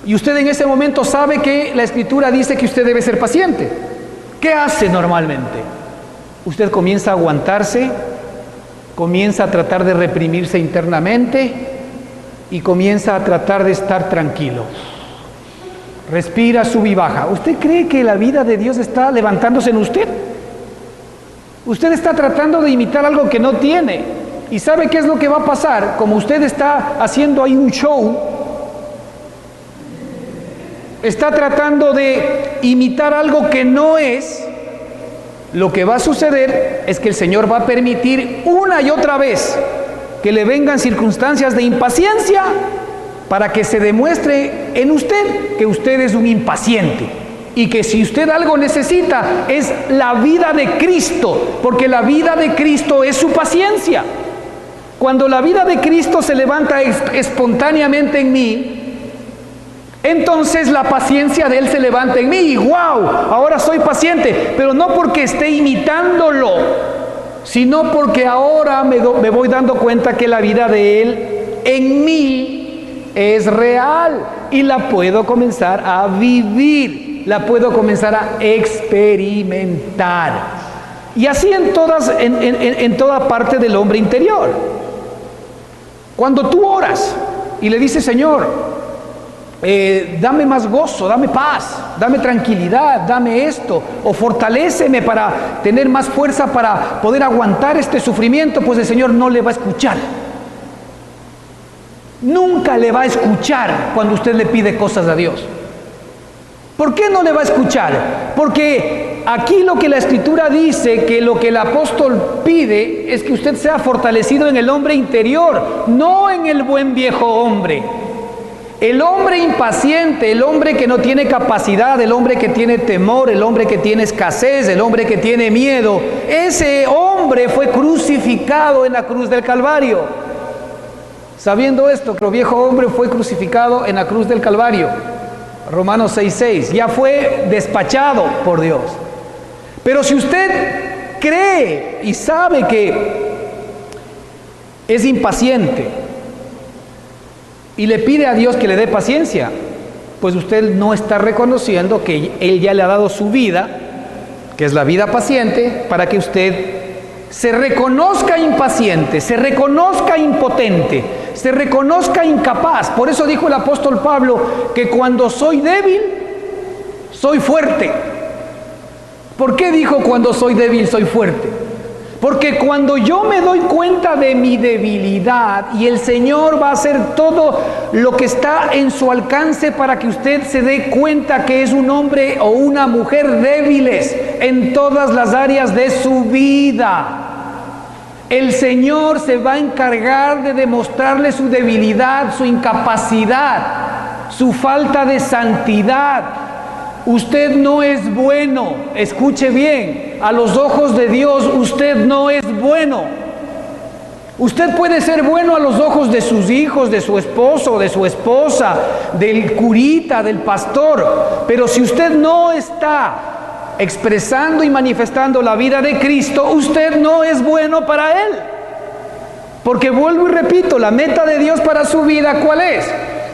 y usted en ese momento sabe que la Escritura dice que usted debe ser paciente, ¿qué hace normalmente? Usted comienza a aguantarse, comienza a tratar de reprimirse internamente y comienza a tratar de estar tranquilo. Respira, sube y baja. ¿Usted cree que la vida de Dios está levantándose en usted? Usted está tratando de imitar algo que no tiene. ¿Y sabe qué es lo que va a pasar? Como usted está haciendo ahí un show, está tratando de imitar algo que no es, lo que va a suceder es que el Señor va a permitir una y otra vez que le vengan circunstancias de impaciencia para que se demuestre en usted que usted es un impaciente y que si usted algo necesita es la vida de Cristo, porque la vida de Cristo es su paciencia. Cuando la vida de Cristo se levanta espontáneamente en mí, entonces la paciencia de Él se levanta en mí y ¡wow! Ahora soy paciente, pero no porque esté imitándolo, sino porque ahora me voy dando cuenta que la vida de Él en mí es real y la puedo comenzar a vivir, la puedo comenzar a experimentar. Y así en toda parte del hombre interior. Cuando tú oras y le dices, Señor, dame más gozo, dame paz, dame tranquilidad, dame esto, o fortaléceme para tener más fuerza para poder aguantar este sufrimiento, pues el Señor no le va a escuchar. Nunca le va a escuchar cuando usted le pide cosas a Dios. ¿Por qué no le va a escuchar? Porque aquí lo que la Escritura dice, que lo que el apóstol pide es que usted sea fortalecido en el hombre interior, no en el buen viejo hombre. El hombre impaciente, el hombre que no tiene capacidad, el hombre que tiene temor, el hombre que tiene escasez, el hombre que tiene miedo, ese hombre fue crucificado en la cruz del Calvario. Sabiendo esto, que el viejo hombre fue crucificado en la cruz del Calvario, Romanos 6:6, ya fue despachado por Dios. Pero si usted cree y sabe que es impaciente y le pide a Dios que le dé paciencia, pues usted no está reconociendo que Él ya le ha dado su vida, que es la vida paciente, para que usted se reconozca impaciente, se reconozca impotente, se reconozca incapaz. Por eso dijo el apóstol Pablo que cuando soy débil, soy fuerte. ¿Por qué dijo cuando soy débil, soy fuerte? Porque cuando yo me doy cuenta de mi debilidad y el Señor va a hacer todo lo que está en su alcance para que usted se dé cuenta que es un hombre o una mujer débiles en todas las áreas de su vida, el Señor se va a encargar de demostrarle su debilidad, su incapacidad, su falta de santidad. Usted no es bueno, escuche bien, a los ojos de Dios usted no es bueno. Usted puede ser bueno a los ojos de sus hijos, de su esposo, de su esposa, del curita, del pastor, pero si usted no está expresando y manifestando la vida de Cristo, usted no es bueno para Él. Porque vuelvo y repito, la meta de Dios para su vida, ¿cuál es?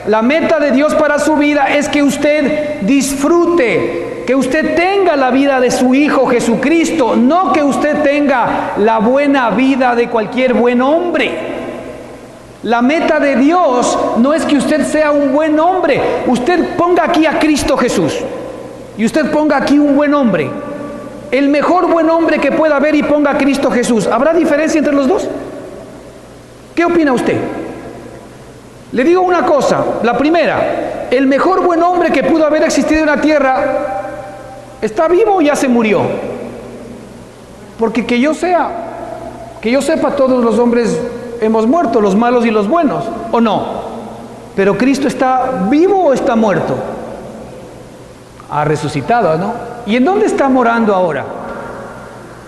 La meta de Dios para su vida es que usted disfrute, que usted tenga la vida de su Hijo Jesucristo, no que usted tenga la buena vida de cualquier buen hombre. La meta de Dios no es que usted sea un buen hombre. Usted ponga aquí a Cristo Jesús y usted ponga aquí un buen hombre, el mejor buen hombre que pueda haber, y ponga a Cristo Jesús. ¿Habrá diferencia entre los dos? ¿Qué opina usted? Le digo una cosa, la primera, el mejor buen hombre que pudo haber existido en la tierra está vivo o ya se murió. Porque que yo sepa, todos los hombres hemos muerto, los malos y los buenos, ¿o no? Pero Cristo está vivo o está muerto. Ha resucitado, ¿no? ¿Y en dónde está morando ahora?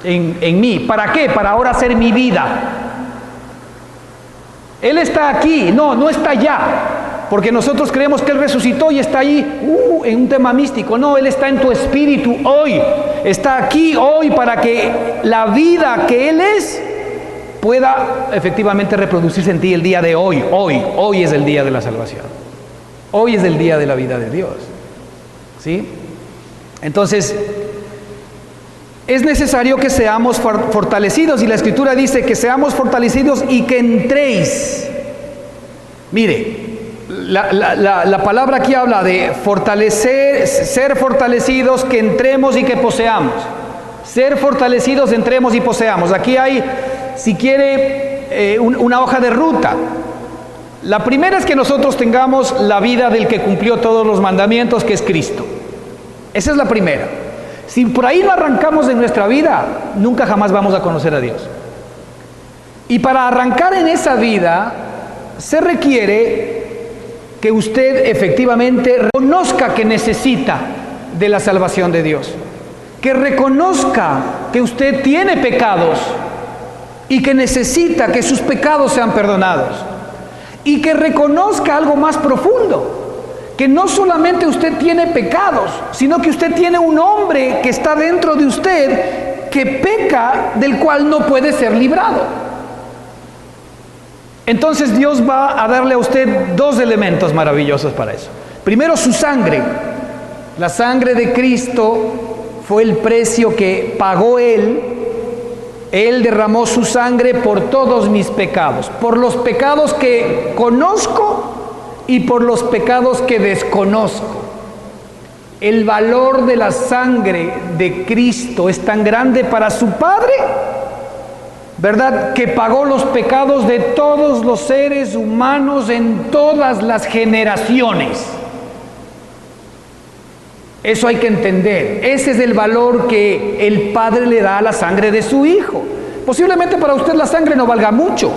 En mí. ¿Para qué? Para ahora hacer mi vida. Él está aquí, no está allá, porque nosotros creemos que Él resucitó y está ahí en un tema místico. No, Él está en tu espíritu hoy, está aquí hoy para que la vida que Él es pueda efectivamente reproducirse en ti el día de hoy. Hoy es el día de la salvación, hoy es el día de la vida de Dios, ¿sí? Entonces es necesario que seamos fortalecidos, y la Escritura dice que seamos fortalecidos y que entréis Mire, la palabra aquí habla de fortalecer, ser fortalecidos, que entremos y que poseamos. Ser fortalecidos, entremos y poseamos. Aquí hay, si quiere, una hoja de ruta. La primera es que nosotros tengamos la vida del que cumplió todos los mandamientos, que es Cristo. Esa es la primera. Si por ahí no arrancamos en nuestra vida, nunca jamás vamos a conocer a Dios. Y para arrancar en esa vida, se requiere que usted efectivamente reconozca que necesita de la salvación de Dios, que reconozca que usted tiene pecados y que necesita que sus pecados sean perdonados, y que reconozca algo más profundo, que no solamente usted tiene pecados, sino que usted tiene un hombre que está dentro de usted que peca, del cual no puede ser librado. Entonces Dios va a darle a usted dos elementos maravillosos para eso. Primero, su sangre. La sangre de Cristo fue el precio que pagó Él. Él derramó su sangre por todos mis pecados, por los pecados que conozco y por los pecados que desconozco. El valor de la sangre de Cristo es tan grande para su Padre, ¿verdad?, que pagó los pecados de todos los seres humanos en todas las generaciones. Eso hay que entender. Ese es el valor que el Padre le da a la sangre de su Hijo. Posiblemente para usted la sangre no valga mucho,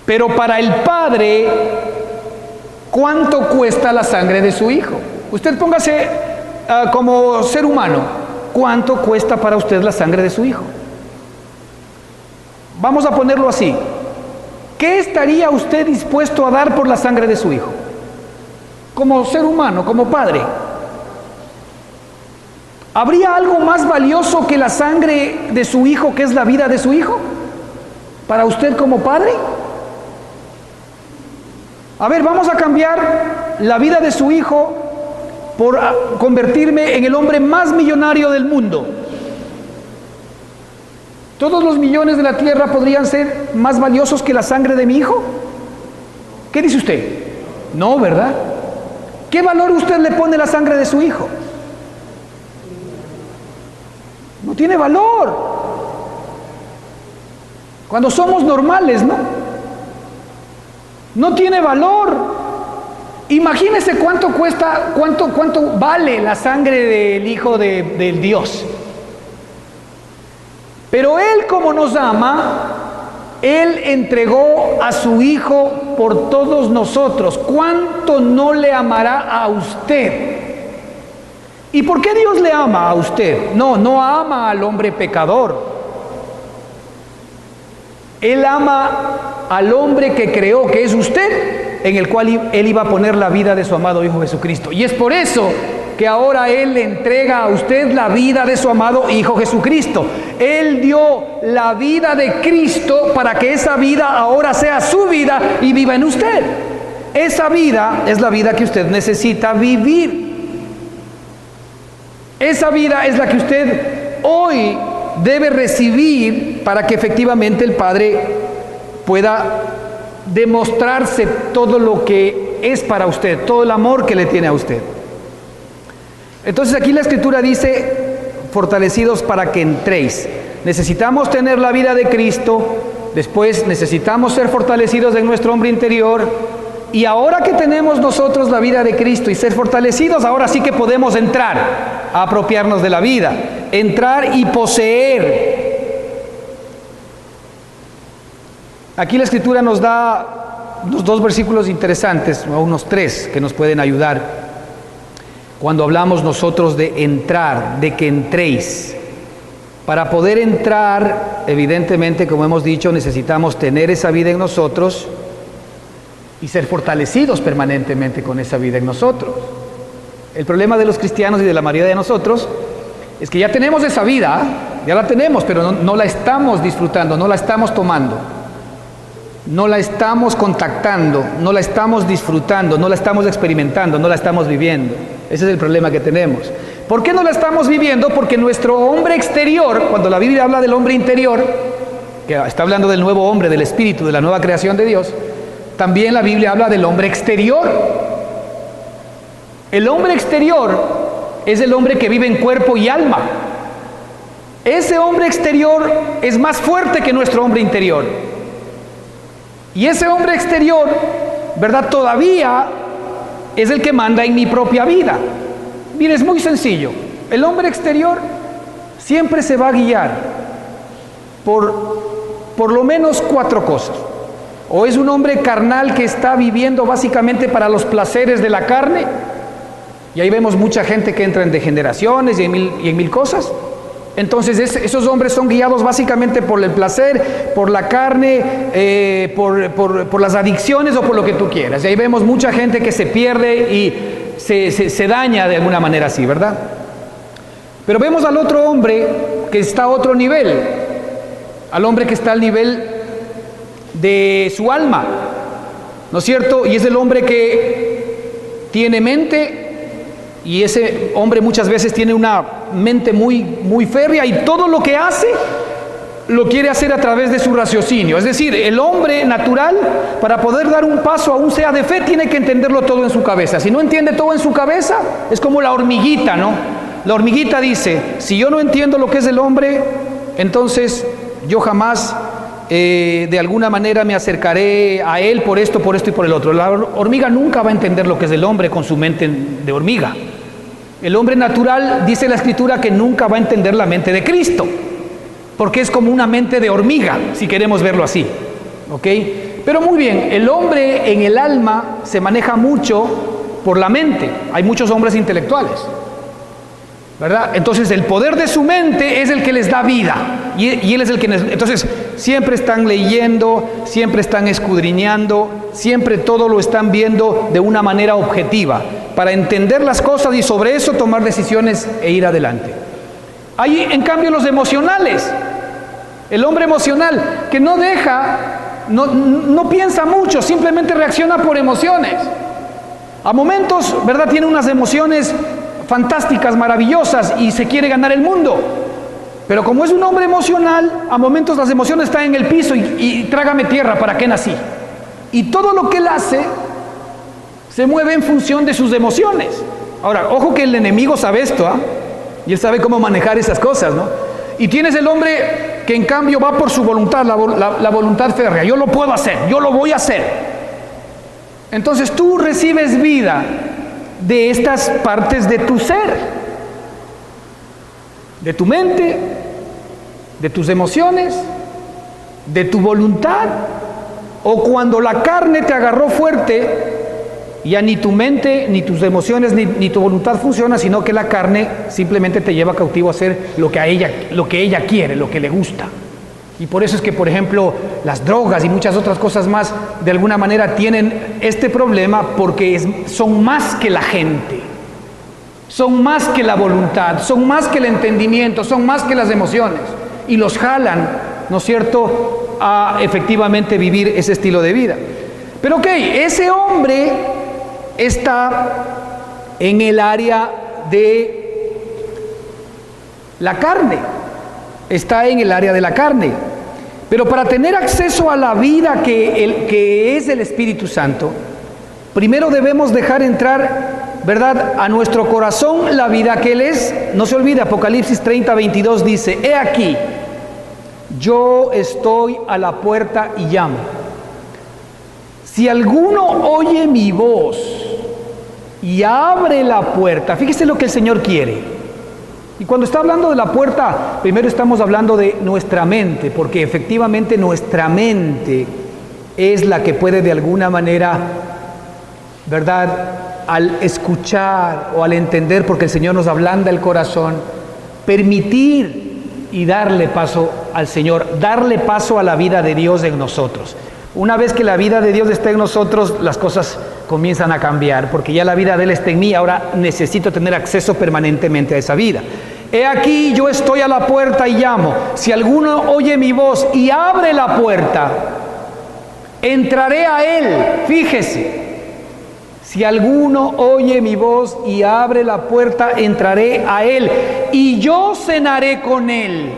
pero para el Padre, ¿cuánto cuesta la sangre de su Hijo? Usted póngase como ser humano, ¿cuánto cuesta para usted la sangre de su Hijo? Vamos a ponerlo así. ¿Qué estaría usted dispuesto a dar por la sangre de su Hijo? Como ser humano, como padre. ¿Habría algo más valioso que la sangre de su Hijo, que es la vida de su Hijo, para usted como padre? A ver, vamos a cambiar la vida de su Hijo por convertirme en el hombre más millonario del mundo. ¿Todos los millones de la tierra podrían ser más valiosos que la sangre de mi hijo? ¿Qué dice usted? No, ¿verdad? ¿Qué valor usted le pone a la sangre de su hijo? No tiene valor. Cuando somos normales, ¿no? No tiene valor. Imagínese cuánto cuesta, cuánto vale la sangre del Hijo del Dios. Pero Él, como nos ama, Él entregó a su Hijo por todos nosotros. ¿Cuánto no le amará a usted? ¿Y por qué Dios le ama a usted? No ama al hombre pecador. Él ama al hombre que creó, que es usted, en el cual Él iba a poner la vida de su amado Hijo Jesucristo. Y es por eso que ahora Él le entrega a usted la vida de su amado Hijo Jesucristo. Él dio la vida de Cristo para que esa vida ahora sea su vida y viva en usted. Esa vida es la vida que usted necesita vivir. Esa vida es la que usted hoy debe recibir para que efectivamente el Padre pueda demostrarse todo lo que es para usted, todo el amor que le tiene a usted. Entonces aquí la Escritura dice, fortalecidos para que entréis. Necesitamos tener la vida de Cristo, después necesitamos ser fortalecidos en nuestro hombre interior, y ahora que tenemos nosotros la vida de Cristo y ser fortalecidos, ahora sí que podemos entrar a apropiarnos de la vida, entrar y poseer. Aquí la Escritura nos da unos dos versículos interesantes, o unos tres, que nos pueden ayudar. Cuando hablamos nosotros de entrar, de que entréis. Para poder entrar, evidentemente, como hemos dicho, necesitamos tener esa vida en nosotros y ser fortalecidos permanentemente con esa vida en nosotros. El problema de los cristianos y de la mayoría de nosotros es que ya tenemos esa vida, ya la tenemos, pero no la estamos disfrutando, no la estamos tomando, no la estamos contactando, no la estamos disfrutando, no la estamos experimentando, no la estamos viviendo. Ese es el problema que tenemos. ¿Por qué no la estamos viviendo? Porque nuestro hombre exterior, cuando la Biblia habla del hombre interior, que está hablando del nuevo hombre, del espíritu, de la nueva creación de Dios, también la Biblia habla del hombre exterior. El hombre exterior es el hombre que vive en cuerpo y alma. Ese hombre exterior es más fuerte que nuestro hombre interior. Y ese hombre exterior, ¿verdad? Todavía es el que manda en mi propia vida. Mire, es muy sencillo. El hombre exterior siempre se va a guiar por lo menos 4 cosas. O es un hombre carnal que está viviendo básicamente para los placeres de la carne, y ahí vemos mucha gente que entra en degeneraciones y en mil cosas. Entonces esos hombres son guiados básicamente por el placer, por la carne, por las adicciones o por lo que tú quieras. Y ahí vemos mucha gente que se pierde y se daña de alguna manera así, ¿verdad? Pero vemos al otro hombre que está a otro nivel, al hombre que está al nivel de su alma, ¿no es cierto? Y es el hombre que tiene mente. Y ese hombre muchas veces tiene una mente muy férrea, y todo lo que hace lo quiere hacer a través de su raciocinio. Es decir, el hombre natural, para poder dar un paso aún sea de fe, tiene que entenderlo todo en su cabeza. Si no entiende todo en su cabeza, es como la hormiguita, ¿no? La hormiguita dice: si yo no entiendo lo que es el hombre, entonces yo jamás de alguna manera me acercaré a él por esto y por el otro. La hormiga nunca va a entender lo que es el hombre con su mente de hormiga. El hombre natural, dice la Escritura, que nunca va a entender la mente de Cristo, porque es como una mente de hormiga, si queremos verlo así, ¿ok? Pero muy bien, el hombre en el alma se maneja mucho por la mente. Hay muchos hombres intelectuales, ¿verdad? Entonces el poder de su mente es el que les da vida, y él es el que... Entonces siempre están leyendo, siempre están escudriñando, siempre todo lo están viendo de una manera objetiva, para entender las cosas y sobre eso tomar decisiones e ir adelante. Hay en cambio los emocionales, el hombre emocional que no piensa mucho, simplemente reacciona por emociones. A momentos, ¿verdad?, tiene unas emociones fantásticas, maravillosas, y se quiere ganar el mundo. Pero como es un hombre emocional, a momentos las emociones están en el piso y trágame tierra, ¿para qué nací? Y todo lo que él hace se mueve en función de sus emociones. Ahora, ojo que el enemigo sabe esto, ¿ah? Y él sabe cómo manejar esas cosas, ¿no? Y tienes el hombre que en cambio va por su voluntad, la voluntad férrea. Yo lo puedo hacer, yo lo voy a hacer. Entonces tú recibes vida de estas partes de tu ser, de tu mente, de tus emociones, de tu voluntad. O cuando la carne te agarró fuerte, ya ni tu mente, ni tus emociones, ni tu voluntad funciona, sino que la carne simplemente te lleva cautivo a hacer lo que ella quiere, lo que le gusta. Y por eso es que, por ejemplo, las drogas y muchas otras cosas más, de alguna manera tienen este problema, porque son más que la gente, son más que la voluntad, son más que el entendimiento, son más que las emociones, y los jalan, ¿no es cierto?, a efectivamente vivir ese estilo de vida. Pero ok, ese hombre está en el área de la carne, está en el área de la carne. Pero para tener acceso a la vida que es el Espíritu Santo, primero debemos dejar entrar, ¿verdad?, a nuestro corazón la vida que Él es. No se olvide, Apocalipsis 30:22 dice: he aquí, yo estoy a la puerta y llamo. Si alguno oye mi voz y abre la puerta, fíjese lo que el Señor quiere. Y cuando está hablando de la puerta, primero estamos hablando de nuestra mente, porque efectivamente nuestra mente es la que puede de alguna manera, ¿verdad?, al escuchar o al entender, porque el Señor nos ablanda el corazón, permitir y darle paso al Señor, darle paso a la vida de Dios en nosotros. Una vez que la vida de Dios está en nosotros, las cosas comienzan a cambiar, porque ya la vida de Él está en mí. Ahora necesito tener acceso permanentemente a esa vida. He aquí, yo estoy a la puerta y llamo. Si alguno oye mi voz y abre la puerta, entraré a Él. Fíjese, si alguno oye mi voz y abre la puerta, entraré a Él, y yo cenaré con Él,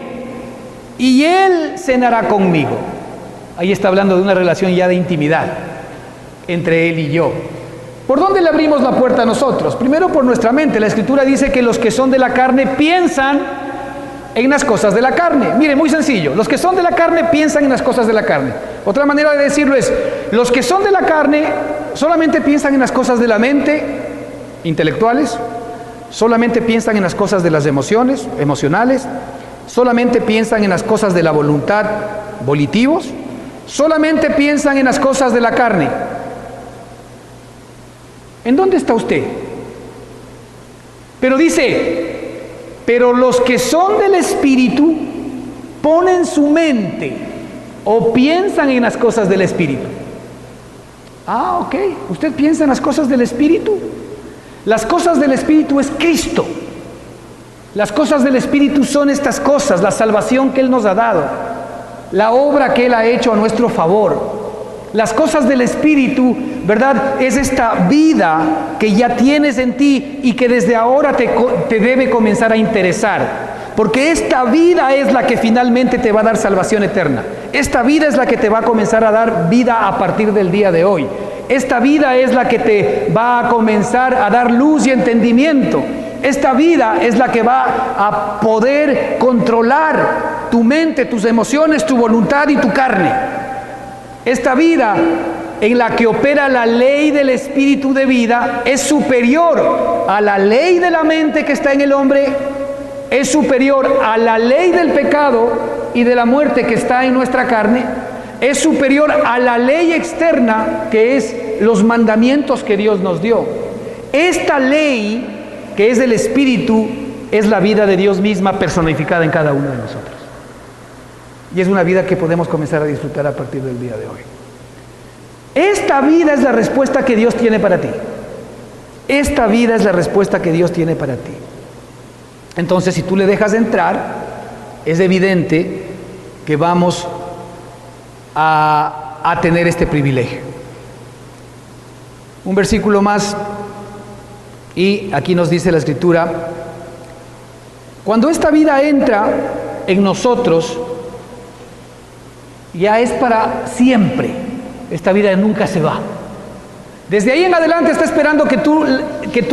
y Él cenará conmigo. Ahí está hablando de una relación ya de intimidad. entre Él y yo. ¿Por dónde le abrimos la puerta a nosotros? Primero por nuestra mente. La Escritura dice que los que son de la carne piensan en las cosas de la carne. Mire, muy sencillo. Los que son de la carne piensan en las cosas de la carne. Otra manera de decirlo es, los que son de la carne solamente piensan en las cosas de la mente, intelectuales, solamente piensan en las cosas de las emociones, emocionales, solamente piensan en las cosas de la voluntad, volitivos, solamente piensan en las cosas de la carne. ¿En dónde está usted? Pero dice, pero los que son del Espíritu ponen su mente o piensan en las cosas del Espíritu. Ah, ok. ¿Usted piensa en las cosas del Espíritu? Las cosas del Espíritu es Cristo. Las cosas del Espíritu son estas cosas, la salvación que Él nos ha dado, la obra que Él ha hecho a nuestro favor. Las cosas del Espíritu, ¿verdad? Es esta vida que ya tienes en ti y que desde ahora te debe comenzar a interesar. Porque esta vida es la que finalmente te va a dar salvación eterna. Esta vida es la que te va a comenzar a dar vida a partir del día de hoy. Esta vida es la que te va a comenzar a dar luz y entendimiento. Esta vida es la que va a poder controlar tu mente, tus emociones, tu voluntad y tu carne. Esta vida en la que opera la ley del espíritu de vida es superior a la ley de la mente que está en el hombre, es superior a la ley del pecado y de la muerte que está en nuestra carne, es superior a la ley externa que es los mandamientos que Dios nos dio. Esta ley que es del espíritu es la vida de Dios misma personificada en cada uno de nosotros. Y es una vida que podemos comenzar a disfrutar a partir del día de hoy. Esta vida es la respuesta que Dios tiene para ti. Esta vida es la respuesta que Dios tiene para ti. Entonces, si tú le dejas entrar, es evidente que vamos a tener este privilegio. Un versículo más, y aquí nos dice la Escritura, cuando esta vida entra en nosotros, ya es para siempre. Esta vida nunca se va. Desde ahí en adelante está esperando que tú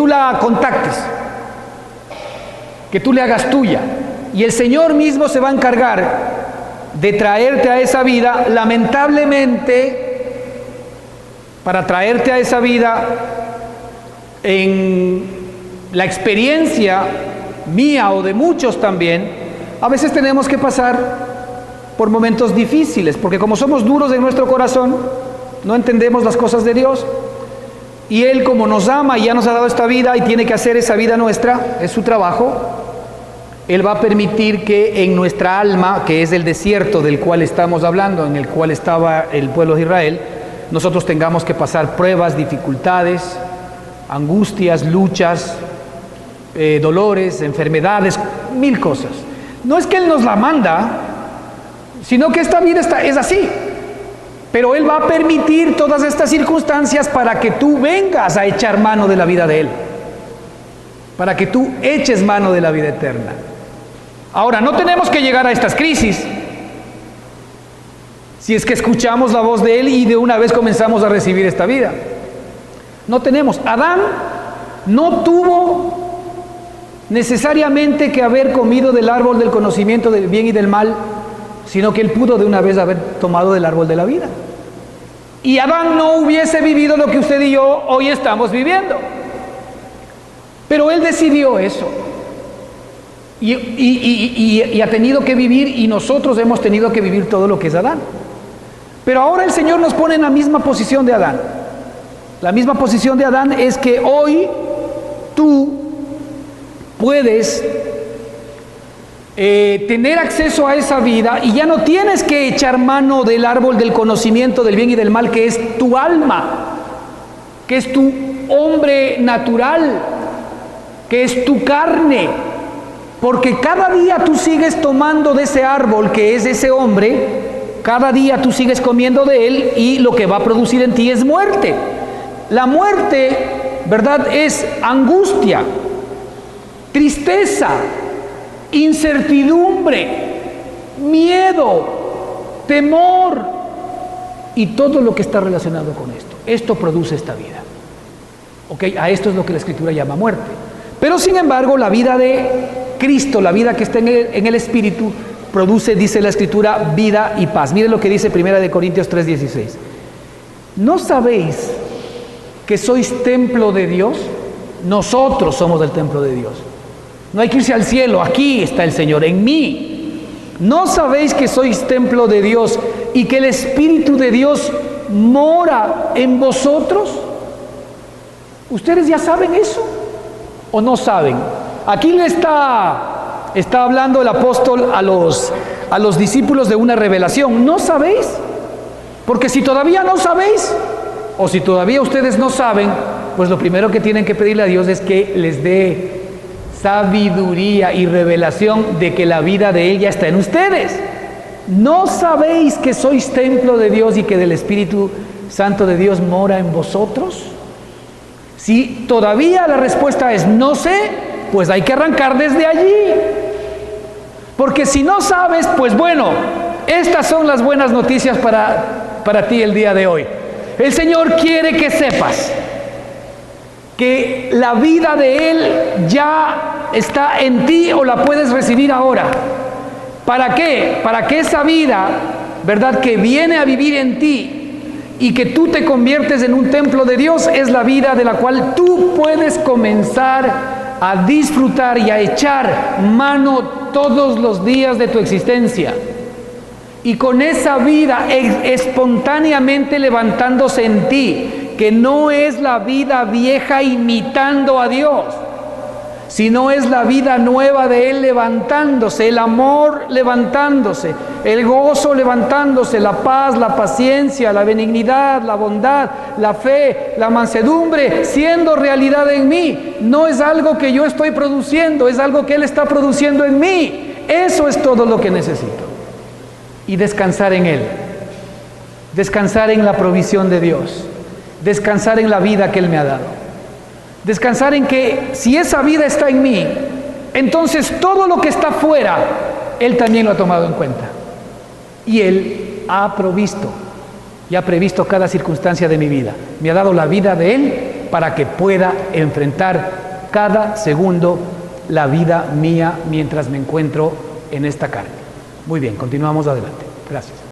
la contactes, que tú le hagas tuya. Y el Señor mismo se va a encargar de traerte a esa vida. Lamentablemente, para traerte a esa vida, en la experiencia mía o de muchos también, a veces tenemos que pasar por momentos difíciles, porque como somos duros en nuestro corazón, no entendemos las cosas de Dios, y Él, como nos ama y ya nos ha dado esta vida y tiene que hacer esa vida nuestra, es su trabajo, Él va a permitir que en nuestra alma, que es el desierto del cual estamos hablando, en el cual estaba el pueblo de Israel, nosotros tengamos que pasar pruebas, dificultades, angustias, luchas, dolores, enfermedades, mil cosas. No es que Él nos la manda, sino que esta vida es así. Pero Él va a permitir todas estas circunstancias para que tú vengas a echar mano de la vida de Él, para que tú eches mano de la vida eterna. Ahora, no tenemos que llegar a estas crisis si es que escuchamos la voz de Él y de una vez comenzamos a recibir esta vida. No tenemos. Adán no tuvo necesariamente que haber comido del árbol del conocimiento del bien y del mal, sino que él pudo de una vez haber tomado del árbol de la vida. Y Adán no hubiese vivido lo que usted y yo hoy estamos viviendo. Pero él decidió eso. Y ha tenido que vivir, y nosotros hemos tenido que vivir todo lo que es Adán. Pero ahora el Señor nos pone en la misma posición de Adán. La misma posición de Adán es que hoy tú puedes tener acceso a esa vida y ya no tienes que echar mano del árbol del conocimiento del bien y del mal, que es tu alma, que es tu hombre natural, que es tu carne, porque cada día tú sigues tomando de ese árbol que es ese hombre, cada día tú sigues comiendo de él y lo que va a producir en ti es muerte. La muerte, ¿verdad?, es angustia, tristeza, incertidumbre, miedo, temor, y todo lo que está relacionado con esto. Esto produce esta vida. ¿Ok? A esto es lo que la Escritura llama muerte. Pero sin embargo, la vida de Cristo, la vida que está en el Espíritu, produce, dice la Escritura, vida y paz. Mire lo que dice 1 Corintios 3:16. ¿No sabéis que sois templo de Dios? Nosotros somos el templo de Dios. No hay que irse al cielo, aquí está el Señor, en mí. ¿No sabéis que sois templo de Dios y que el Espíritu de Dios mora en vosotros? ¿Ustedes ya saben eso o no saben? Aquí le está hablando el apóstol a los discípulos de una revelación. ¿No sabéis? Porque si todavía no sabéis, o si todavía ustedes no saben, pues lo primero que tienen que pedirle a Dios es que les dé sabiduría y revelación de que la vida de Él ya está en ustedes. ¿No sabéis que sois templo de Dios y que del Espíritu Santo de Dios mora en vosotros? Si todavía la respuesta es no sé, pues hay que arrancar desde allí. Porque si no sabes, pues bueno, estas son las buenas noticias para ti el día de hoy. El Señor quiere que sepas que la vida de Él ya está en ti o la puedes recibir ahora. ¿Para qué? Para que esa vida, ¿verdad?, que viene a vivir en ti y que tú te conviertes en un templo de Dios, es la vida de la cual tú puedes comenzar a disfrutar y a echar mano todos los días de tu existencia. Y con esa vida espontáneamente levantándose en ti, que no es la vida vieja imitando a Dios, sino es la vida nueva de Él levantándose, el amor levantándose, el gozo levantándose, la paz, la paciencia, la benignidad, la bondad, la fe, la mansedumbre, siendo realidad en mí. No es algo que yo estoy produciendo, es algo que Él está produciendo en mí. Eso es todo lo que necesito. Y descansar en Él, descansar en la provisión de Dios, descansar en la vida que Él me ha dado, descansar en que si esa vida está en mí, entonces todo lo que está afuera, Él también lo ha tomado en cuenta. Y Él ha provisto y ha previsto cada circunstancia de mi vida. Me ha dado la vida de Él para que pueda enfrentar cada segundo la vida mía mientras me encuentro en esta carne. Muy bien, continuamos adelante. Gracias.